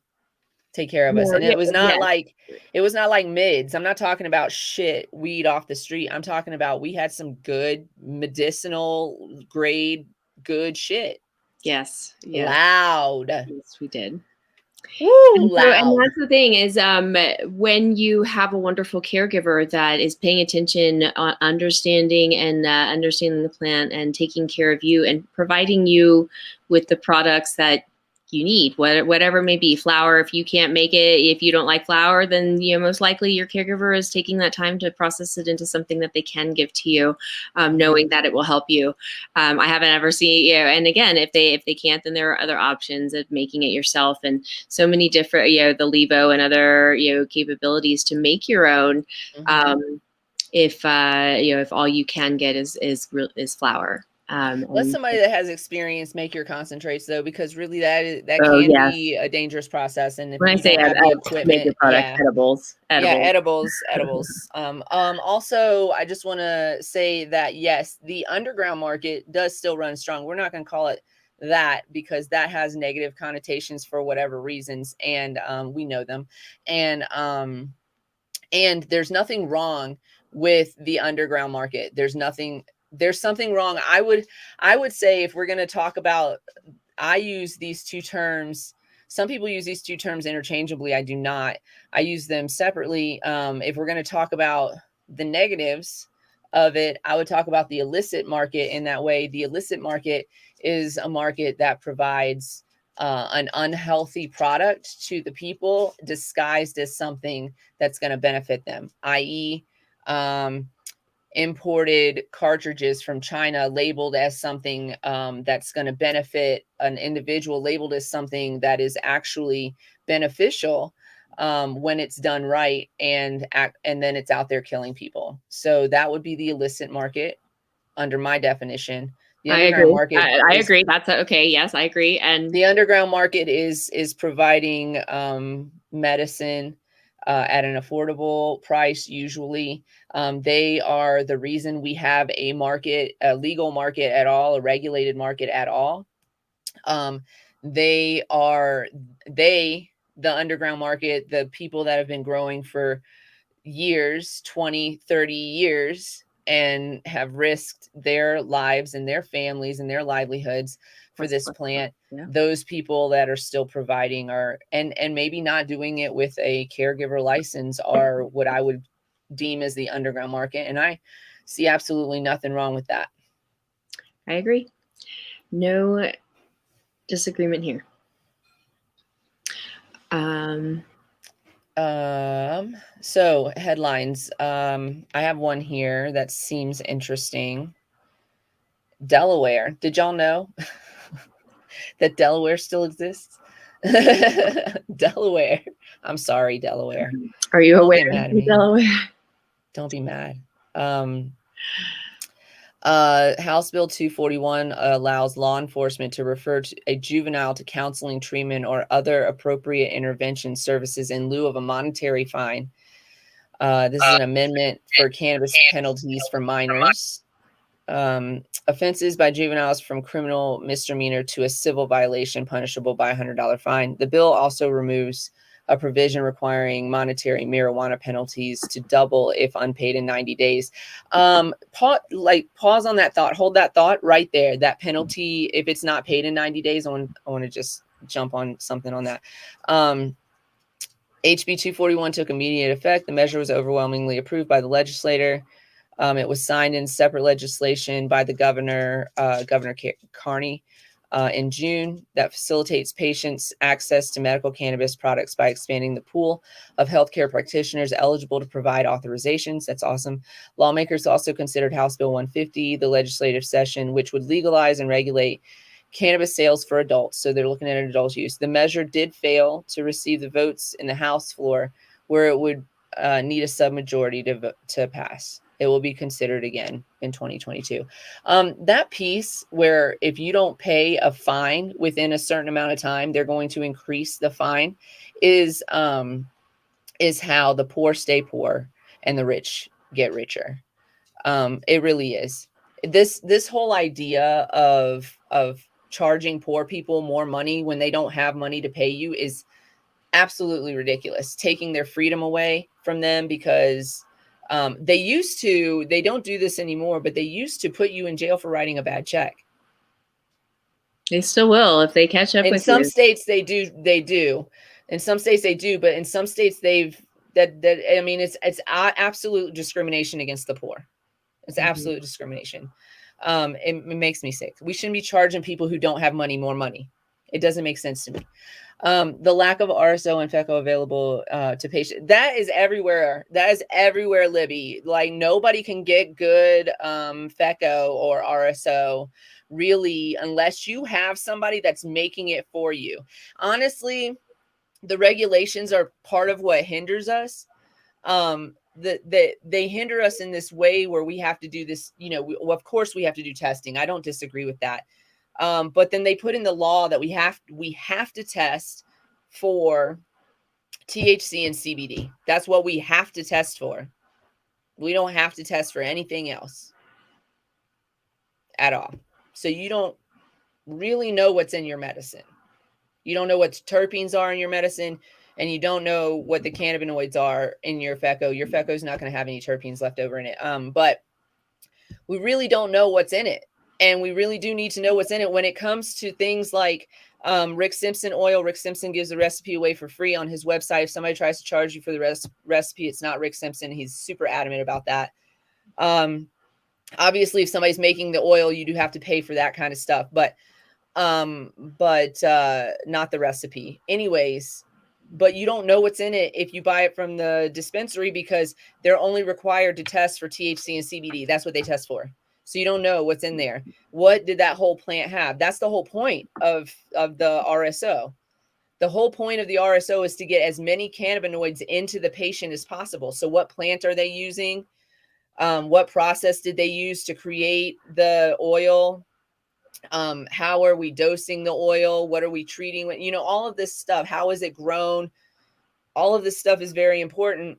take care of us. And it was not like mids. I'm not talking about shit weed off the street. I'm talking about we had some good medicinal grade good shit. Yes. Loud. Yes, we did. Woo, loud. And that's the thing is, when you have a wonderful caregiver that is paying attention, understanding the plant and taking care of you and providing you with the products that you need, whatever it may be. Flour, if you can't make it, if you don't like flour, then most likely your caregiver is taking that time to process it into something that they can give to you, knowing that it will help you. I haven't ever seen, and again, if they can't, then there are other options of making it yourself, and so many different, the Levo and other capabilities to make your own. If all you can get is flour. Let somebody that has experience make your concentrates, though, because really that can be a dangerous process. And if when you I say don't have the equipment, edibles. Also, I just want to say that yes, the underground market does still run strong. We're not going to call it that because that has negative connotations for whatever reasons, and we know them. And there's nothing wrong with the underground market. There's something wrong. I would say, if we're going to talk about, I use these two terms. Some people use these two terms interchangeably. I do not. I use them separately. If we're going to talk about the negatives of it, I would talk about the illicit market in that way. The illicit market is a market that provides an unhealthy product to the people disguised as something that's going to benefit them, i.e., imported cartridges from China labeled as something that's going to benefit an individual, labeled as something that is actually beneficial when it's done right, and then it's out there killing people. So that would be the illicit market under my definition. The underground market. I agree. That's okay. Yes, I agree. And the underground market is providing medicine at an affordable price. Usually, they are the reason we have a legal market at all, a regulated market at all. The underground market, the people that have been growing for years, 20, 30 years, and have risked their lives and their families and their livelihoods for this plant. Those people that are still providing and maybe not doing it with a caregiver license are what I would deem as the underground market. And I see absolutely nothing wrong with that. I agree. No disagreement here. So headlines. I have one here that seems interesting. Delaware. Did y'all know that Delaware still exists? Delaware. I'm sorry, Delaware. Are you Don't aware get mad at in me. Delaware? Don't be mad. House Bill 241 allows law enforcement to refer to a juvenile to counseling, treatment, or other appropriate intervention services in lieu of a monetary fine. This is an amendment for cannabis penalties for minors. Offenses by juveniles from criminal misdemeanor to a civil violation punishable by $100 fine. The bill also removes a provision requiring monetary marijuana penalties to double if unpaid in 90 days. Pause on that thought. Hold that thought right there. That penalty, if it's not paid in 90 days, I want to just jump on something on that. HB 241 took immediate effect. The measure was overwhelmingly approved by the legislator. It was signed in separate legislation by the governor, Governor Carney, in June, that facilitates patients' access to medical cannabis products by expanding the pool of healthcare practitioners eligible to provide authorizations. That's awesome. Lawmakers also considered House Bill 150, the legislative session, which would legalize and regulate cannabis sales for adults. So they're looking at adult use. The measure did fail to receive the votes in the House floor, where it would need a submajority to pass. It will be considered again in 2022. That piece where if you don't pay a fine within a certain amount of time, they're going to increase the fine is how the poor stay poor and the rich get richer. It really is. This whole idea of charging poor people more money when they don't have money to pay you is absolutely ridiculous. Taking their freedom away from them because they don't do this anymore, but they used to put you in jail for writing a bad check. They still will if they catch up with you. In some states they do. In some states they do, but in some states it's absolute discrimination against the poor. It's absolute discrimination. It makes me sick. We shouldn't be charging people who don't have money more money. It doesn't make sense to me. The lack of RSO and FECO available to patients. That is everywhere. That is everywhere, Libby. Like nobody can get good FECO or RSO really unless you have somebody that's making it for you. Honestly, the regulations are part of what hinders us. They hinder us in this way where we have to do this, of course we have to do testing. I don't disagree with that. But then they put in the law that we have to test for THC and CBD. That's what we have to test for. We don't have to test for anything else at all. So you don't really know what's in your medicine. You don't know what terpenes are in your medicine, and you don't know what the cannabinoids are in your FECO. Your FECO is not going to have any terpenes left over in it. But we really don't know what's in it. And we really do need to know what's in it when it comes to things like Rick Simpson oil. Rick Simpson gives the recipe away for free on his website. If somebody tries to charge you for the recipe, it's not Rick Simpson. He's super adamant about that. Obviously, if somebody's making the oil, you do have to pay for that kind of stuff, but not the recipe. Anyways, but you don't know what's in it if you buy it from the dispensary because they're only required to test for THC and CBD. That's what they test for. So you don't know what's in there. What did that whole plant have? That's the whole point of the RSO. The whole point of the RSO is to get as many cannabinoids into the patient as possible. So what plant are they using? What process did they use to create the oil? How are we dosing the oil? What are we treating with? All of this stuff. How is it grown? All of this stuff is very important.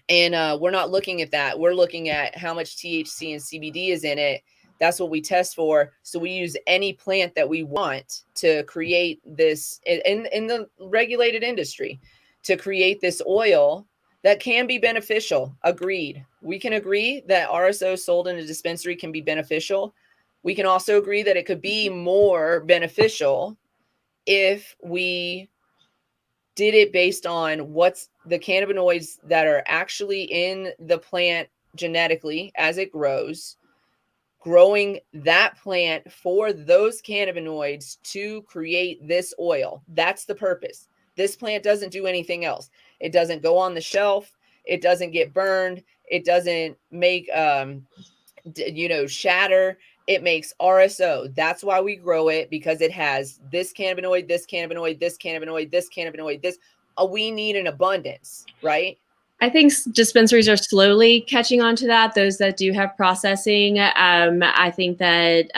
And we're not looking at that. We're looking at how much THC and CBD is in it. That's what we test for. So we use any plant that we want to create this in the regulated industry to create this oil that can be beneficial. Agreed. We can agree that RSO sold in a dispensary can be beneficial. We can also agree that it could be more beneficial if we did it based on what's the cannabinoids that are actually in the plant genetically as it grows, growing that plant for those cannabinoids to create this oil. That's the purpose. This plant doesn't do anything else. It doesn't go on the shelf. It doesn't get burned. It doesn't make, shatter. it makes RSO. That's why we grow it, because it has this cannabinoid, this cannabinoid, this cannabinoid, this cannabinoid, this. We need an abundance, right? I think dispensaries are slowly catching on to that. Those that do have processing, I think that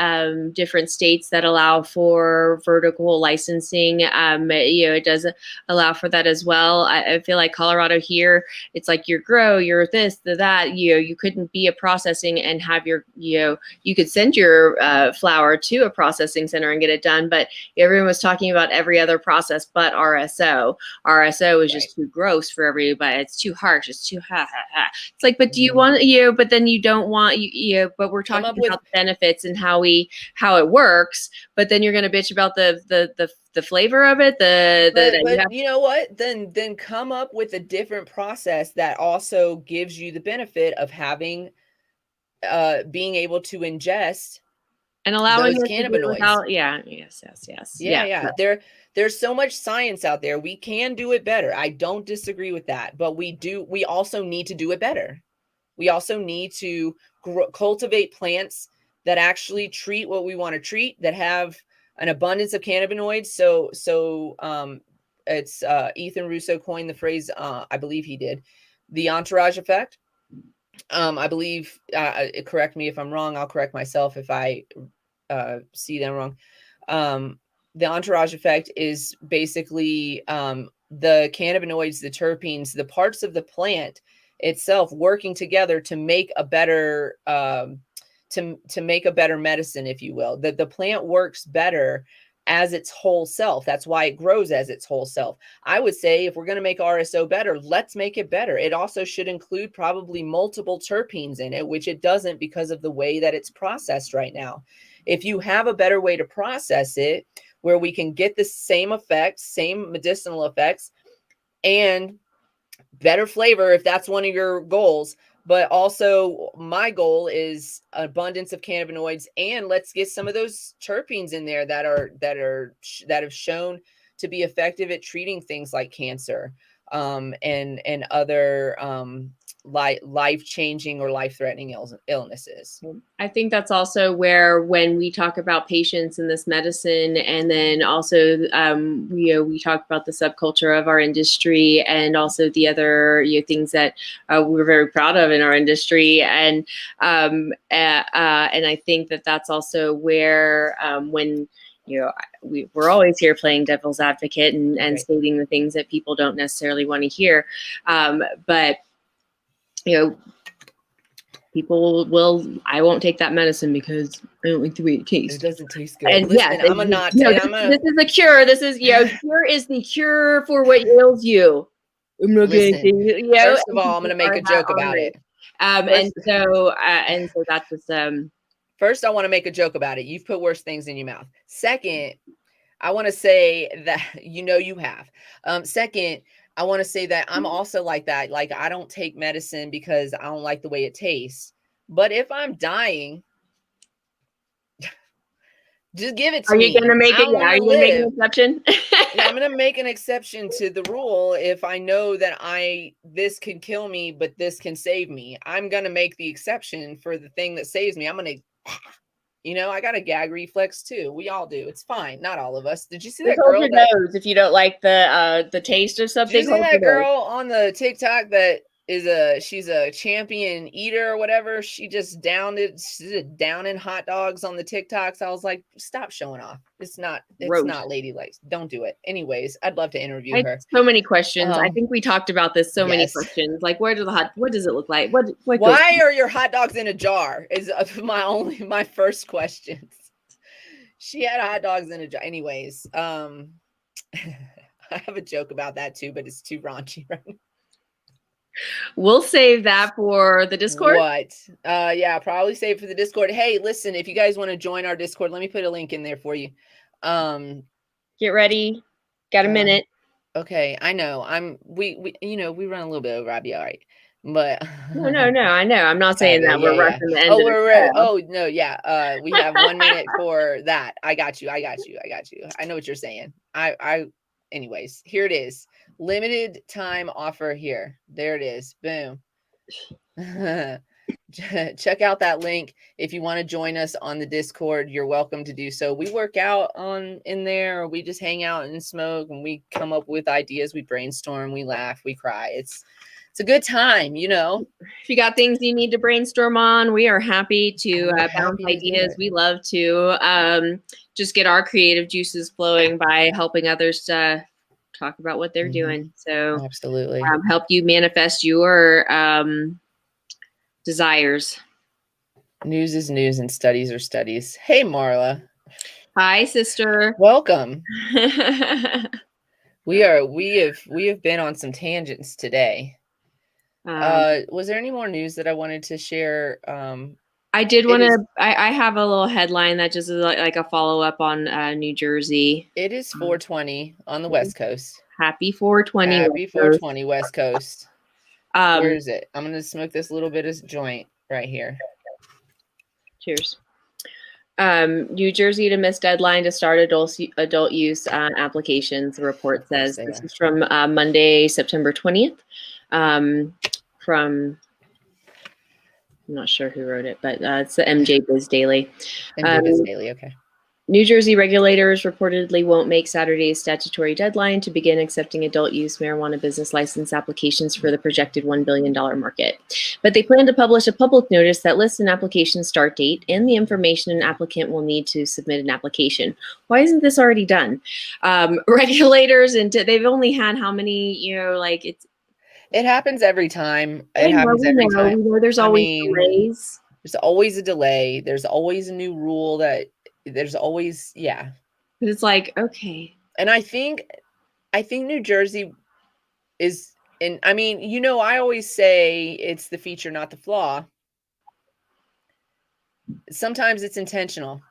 different states that allow for vertical licensing, it does allow for that as well. I feel like Colorado here, it's like your grow, your this, the that. You couldn't be a processing and have your, you could send your flower to a processing center and get it done, but everyone was talking about every other process but RSO. RSO is just too gross for everybody. It's too harsh. It's too It's like, but do you want but then you don't want but we're talking about the benefits and how it works, but then you're going to bitch about the flavor of it. But you know what? Then come up with a different process that also gives you the benefit of having being able to ingest and allowing those it to do without, There's so much science out there. We can do it better. I don't disagree with that, but we also need to do it better. We also need to cultivate plants that actually treat what we want to treat, that have an abundance of cannabinoids. So it's Ethan Russo coined the phrase, I believe he did, the entourage effect. I believe, correct me if I'm wrong. I'll correct myself if I see them wrong. The entourage effect is basically the cannabinoids, the terpenes, the parts of the plant itself working together to make a better to make a better medicine, if you will. That the plant works better as its whole self. That's why it grows as its whole self. I would say if we're going to make RSO better, let's make it better. It also should include probably multiple terpenes in it, which it doesn't because of the way that it's processed right now. If you have a better way to process it, where we can get the same effects, same medicinal effects, and better flavor, if that's one of your goals. But also my goal is abundance of cannabinoids, and let's get some of those terpenes in there that have shown to be effective at treating things like cancer and other life-changing or life-threatening illnesses. I think that's also where, when we talk about patients in this medicine, and then also we talk about the subculture of our industry, and also the other things that we're very proud of in our industry, and I think that that's also where when we're always here playing devil's advocate and stating the things that people don't necessarily want to hear, but people will. I won't take that medicine because I don't like the way it tastes. It doesn't taste good. And listen, I'm not. This is a cure. This is cure is the cure for what ails you. I'm not going to. First of all, I'm going to make a joke about it. And so that's just First, I want to make a joke about it. You've put worse things in your mouth. Second, I want to say that you have. Second, I want to say that I'm also like that. Like, I don't take medicine because I don't like the way it tastes. But if I'm dying, just give it to me. Are you going to make it? Are you going to make an exception? I'm going to make an exception to the rule. If I know that this can kill me, but this can save me, I'm going to make the exception for the thing that saves me. I'm going to, I got a gag reflex too. We all do. It's fine. Not all of us. Did you see that girl? Hold your nose if you don't like the taste of something. Did you see that girl on the TikTok that she's a champion eater or whatever? She just downed it. She's downing hot dogs on the TikToks. I was like, stop showing off. It's not ladylike. Don't do it. Anyways, I'd love to interview her. So many questions. I think we talked about this. So many questions. Like, what does it look like? Why are your hot dogs in a jar? Is my first question. She had hot dogs in a jar. Anyways, I have a joke about that too, but it's too raunchy right now. We'll save that for the Discord. What? Yeah, probably save it for the Discord. Hey, listen, if you guys want to join our Discord, let me put a link in there for you. Get ready. Got a minute. Okay, I know. We run a little bit over. I'll be all right. But no, I know. I'm not saying that we're rushing the end. We have 1 minute for that. I got you. I know what you're saying. Anyways, here it is. Limited time offer here. There it is. Boom. check out that link. If you want to join us on the Discord, you're welcome to do so. We work out in there, or we just hang out and smoke, and we come up with ideas. We brainstorm, we laugh, we cry. It's a good time, you know. If you got things you need to brainstorm on, we are happy to bounce ideas. We love to just get our creative juices flowing by helping others talk about what they're doing. So absolutely, help you manifest your desires. News is news and studies are studies. Hey, Marla. Hi, sister. Welcome. we have been on some tangents today. Was there any more news that I wanted to share? I did want to. I have a little headline that just is like a follow up on New Jersey. It is 420 on the West Coast. Happy 420. Happy 420 West Coast. Where is it? I'm gonna smoke this little bit of joint right here. Cheers. New Jersey to miss deadline to start adult use applications. The report says this is from Monday, September 20th. From I'm not sure who wrote it, but it's the MJ Biz Daily. MJ Biz Daily, okay. New Jersey regulators reportedly won't make Saturday's statutory deadline to begin accepting adult use marijuana business license applications for the projected $1 billion market. But they plan to publish a public notice that lists an application start date and the information an applicant will need to submit an application. Why isn't this already done? Regulators, and they've only had how many, it happens every time. It happens every time. There's always delays. There's always a delay. There's always a new rule that there's always, yeah. But it's like, okay. And I think New Jersey is, and I mean, I always say it's the feature, not the flaw. Sometimes it's intentional.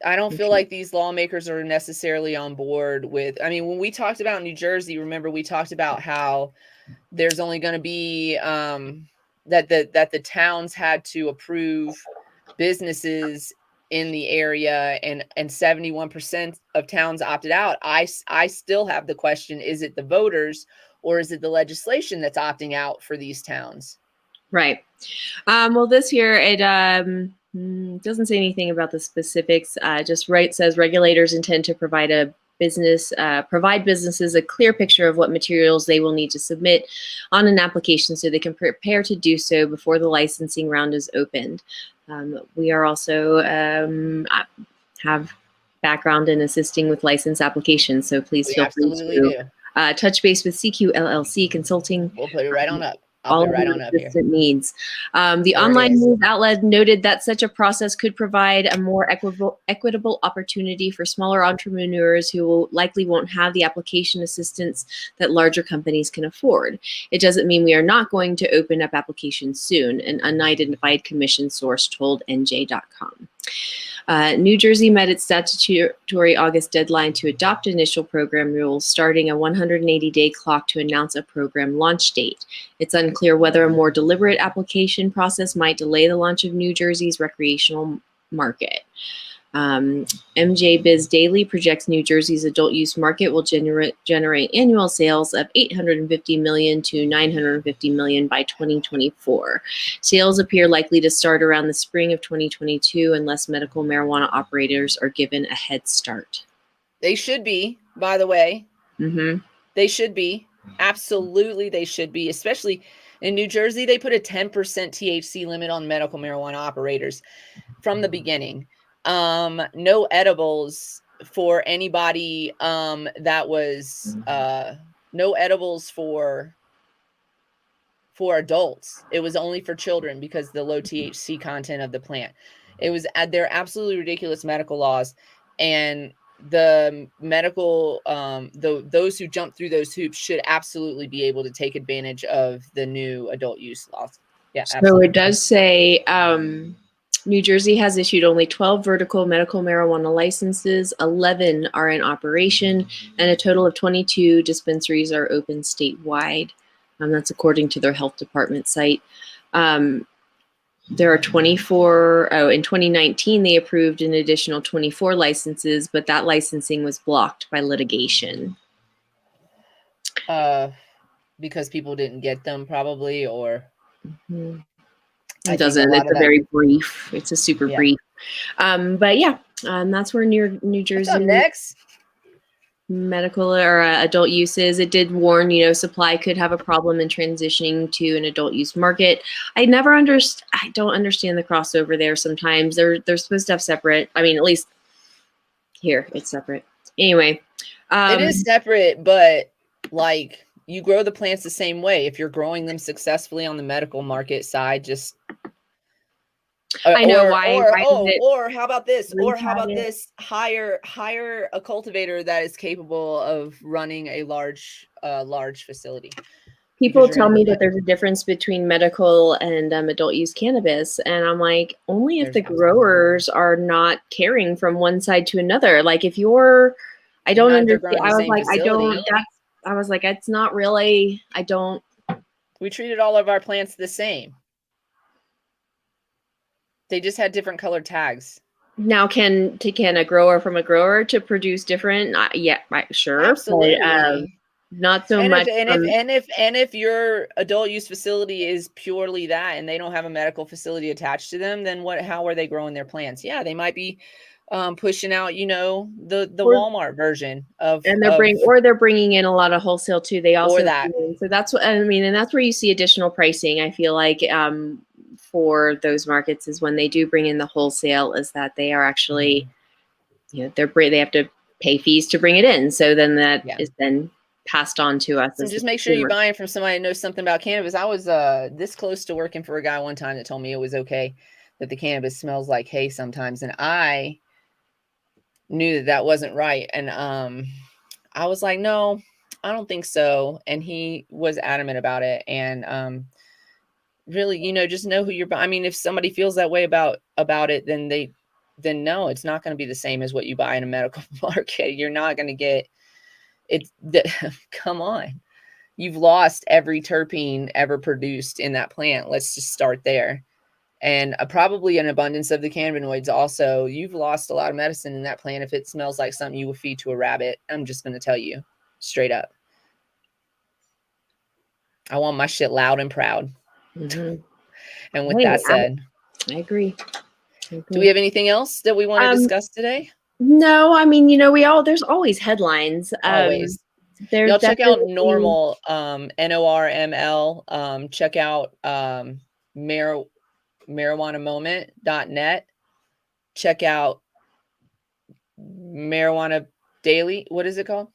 I don't feel like these lawmakers are necessarily on board with, I mean, when we talked about New Jersey, remember we talked about how there's only going to be, that the towns had to approve businesses in the area, and 71% of towns opted out. I still have the question, is it the voters or is it the legislation that's opting out for these towns? Right. Well, this here, it doesn't say anything about the specifics. Just says regulators intend to provide businesses a clear picture of what materials they will need to submit on an application so they can prepare to do so before the licensing round is opened. We are also have background in assisting with license applications, so please feel free to touch base with CQ LLC Consulting. We'll put it right on up. All of the assistant needs. The online news outlet noted that such a process could provide a more equitable opportunity for smaller entrepreneurs who likely won't have the application assistance that larger companies can afford. It doesn't mean we are not going to open up applications soon, an unidentified commission source told NJ.com. New Jersey met its statutory August deadline to adopt initial program rules, starting a 180-day clock to announce a program launch date. It's unclear whether a more deliberate application process might delay the launch of New Jersey's recreational market. MJ Biz Daily projects New Jersey's adult use market will generate annual sales of $850 million to $950 million by 2024. Sales appear likely to start around the spring of 2022 unless medical marijuana operators are given a head start. They should be, by the way. Mm-hmm. They should be. Absolutely, they should be. Especially in New Jersey, they put a 10% THC limit on medical marijuana operators from the beginning. No edibles for anybody that was no edibles for adults. It was only for children because of the low THC content of the plant. It was they're absolutely ridiculous medical laws, and the medical those who jump through those hoops should absolutely be able to take advantage of the new adult use laws. Yeah, absolutely. So it does say New Jersey has issued only 12 vertical medical marijuana licenses, 11 are in operation, and a total of 22 dispensaries are open statewide. That's according to their health department site. There are 24, in 2019, they approved an additional 24 licenses, but that licensing was blocked by litigation. Because people didn't get them probably, or... Mm-hmm. It doesn't. It's a very brief. It's a super brief. But yeah, that's where New Jersey. What's up next? Medical or adult uses. It did warn, supply could have a problem in transitioning to an adult use market. I don't understand the crossover there. Sometimes they're supposed to have separate. I mean, at least here it's separate. Anyway, it is separate, but like you grow the plants the same way. If you're growing them successfully on the medical market side, just I know or how about this? Or how about this? Hire a cultivator that is capable of running a large facility. People tell me that there's a difference between medical and adult use cannabis, and I'm like, only if the growers are not caring from one side to another. Like if you're, I don't understand. I was like, I was like, it's not really. I don't. We treated all of our plants the same. They just had different colored tags. Now, can a grower from a grower to produce different? Yeah, right, sure. Absolutely. But, not so much. If your adult use facility is purely that, and they don't have a medical facility attached to them, then how are they growing their plants? Yeah, they might be pushing out, the Walmart version of, and they're bringing in a lot of wholesale too. They also so that's what I mean, and that's where you see additional pricing. I feel like for those markets is when they do bring in the wholesale, is that they are actually, they have to pay fees to bring it in. So then that is then passed on to us. So just make sure you're buying from somebody that knows something about cannabis. I was this close to working for a guy one time that told me it was okay that the cannabis smells like hay sometimes, and I knew that wasn't right. And I was like, no, I don't think so. And he was adamant about it. And really, just know who you're buying. I mean, if somebody feels that way about it, then no, it's not going to be the same as what you buy in a medical market. You're not going to get it. Come on. You've lost every terpene ever produced in that plant. Let's just start there. And probably an abundance of the cannabinoids also. You've lost a lot of medicine in that plant if it smells like something you would feed to a rabbit. I'm just going to tell you straight up. I want my shit loud and proud. Mm-hmm. And with that said, I agree. Do we have anything else that we want to discuss today? No, I mean, there's always headlines. Always. Y'all check out Normal, NORML. Check out marijuanamoment.net. Check out Marijuana Daily. What is it called?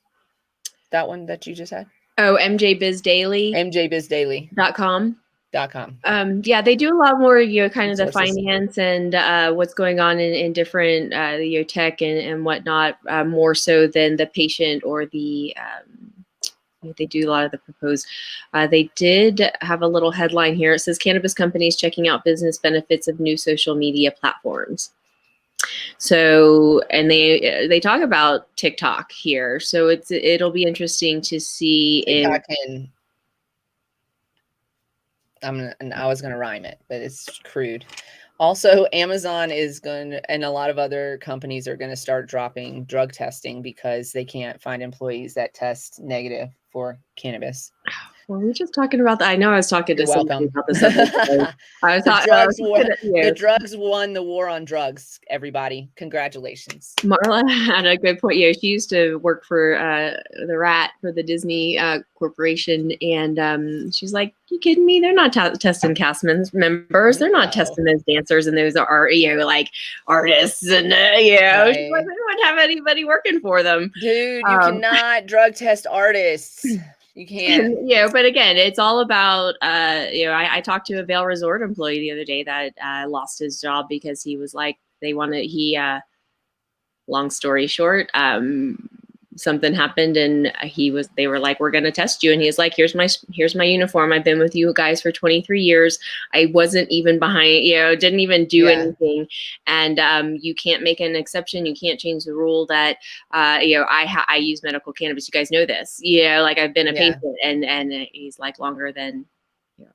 That one that you just had? Oh, MJ Biz Daily. MJBizDaily.com. Yeah, they do a lot more, kind of the finance and what's going on in different tech and whatnot, more so than the patient or the. They do a lot of the proposed. They did have a little headline here. It says cannabis companies checking out business benefits of new social media platforms. So, and they talk about TikTok here. So it'll be interesting to see I was going to rhyme it, but it's crude. Also, Amazon is and a lot of other companies are going to start dropping drug testing because they can't find employees that test negative for cannabis. Were we just talking about that? I know I was talking to somebody about this. The drugs won the war on drugs, everybody. Congratulations. Marla had a good point. Yeah, she used to work for the Rat for the Disney Corporation. And she's like, you kidding me? They're not testing cast members. They're not testing those dancers and those are, like artists. And, right. She's like, they don't have anybody working for them. Dude, you cannot drug test artists. You can't. But again, it's all about, I talked to a Vail Resort employee the other day that lost his job because he was like, long story short, something happened and they were like, we're going to test you. And he was like, here's my uniform. I've been with you guys for 23 years. I wasn't even behind, didn't even do anything. And you can't make an exception. You can't change the rule that, I use medical cannabis. You guys know this, like I've been a patient and he's like longer than,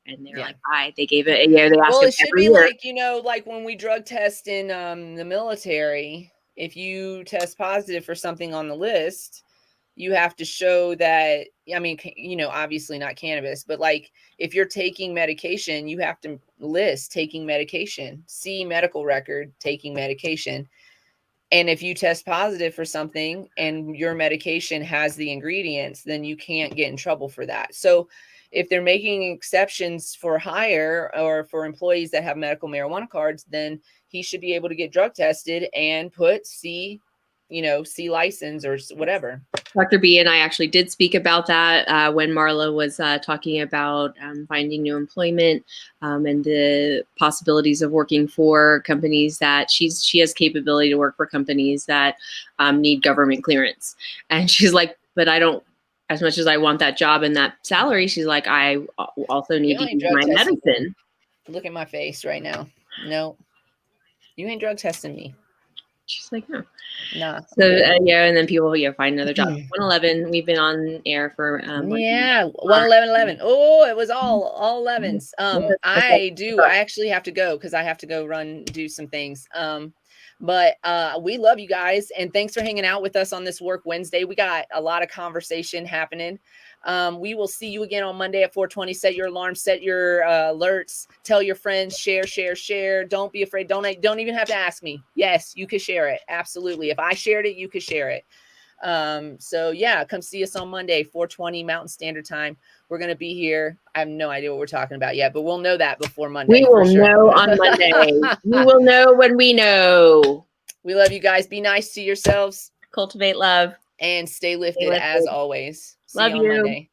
and they're like, they gave it, they asked well, it should be year. Like when we drug test in the military, if you test positive for something on the list, you have to show that, I mean, you know, obviously not cannabis, but like if you're taking medication, you have to list taking medication, see medical record, taking medication. And if you test positive for something and your medication has the ingredients, then you can't get in trouble for that. So if they're making exceptions for hire or for employees that have medical marijuana cards, then he should be able to get drug tested and put C license or whatever. Dr. B and I actually did speak about that when Marla was talking about finding new employment and the possibilities of working for companies that she has capability to work for companies that need government clearance. And she's like, but I don't, as much as I want that job and that salary, she's like, I also need to use my medicine. Look at my face right now. No, you ain't drug testing me. She's like, no. Nah. So yeah, and then people find another job. 111. We've been on air for 111. Oh, it was all 11s. I actually have to go because I have to go do some things. But we love you guys, and thanks for hanging out with us on this Work Wednesday. We got a lot of conversation happening. We will see you again on Monday at 4:20. Set your alarm, set your alerts, tell your friends, share. Don't be afraid. Don't even have to ask me. Yes, you can share it. Absolutely. If I shared it, you could share it. So yeah, come see us on Monday, 4:20 Mountain Standard Time. We're going to be here. I have no idea what we're talking about yet, but we'll know that before Monday. We will know on Monday. We will know when we know. We love you guys. Be nice to yourselves. Cultivate love. And stay lifted as always. See Love you on Monday.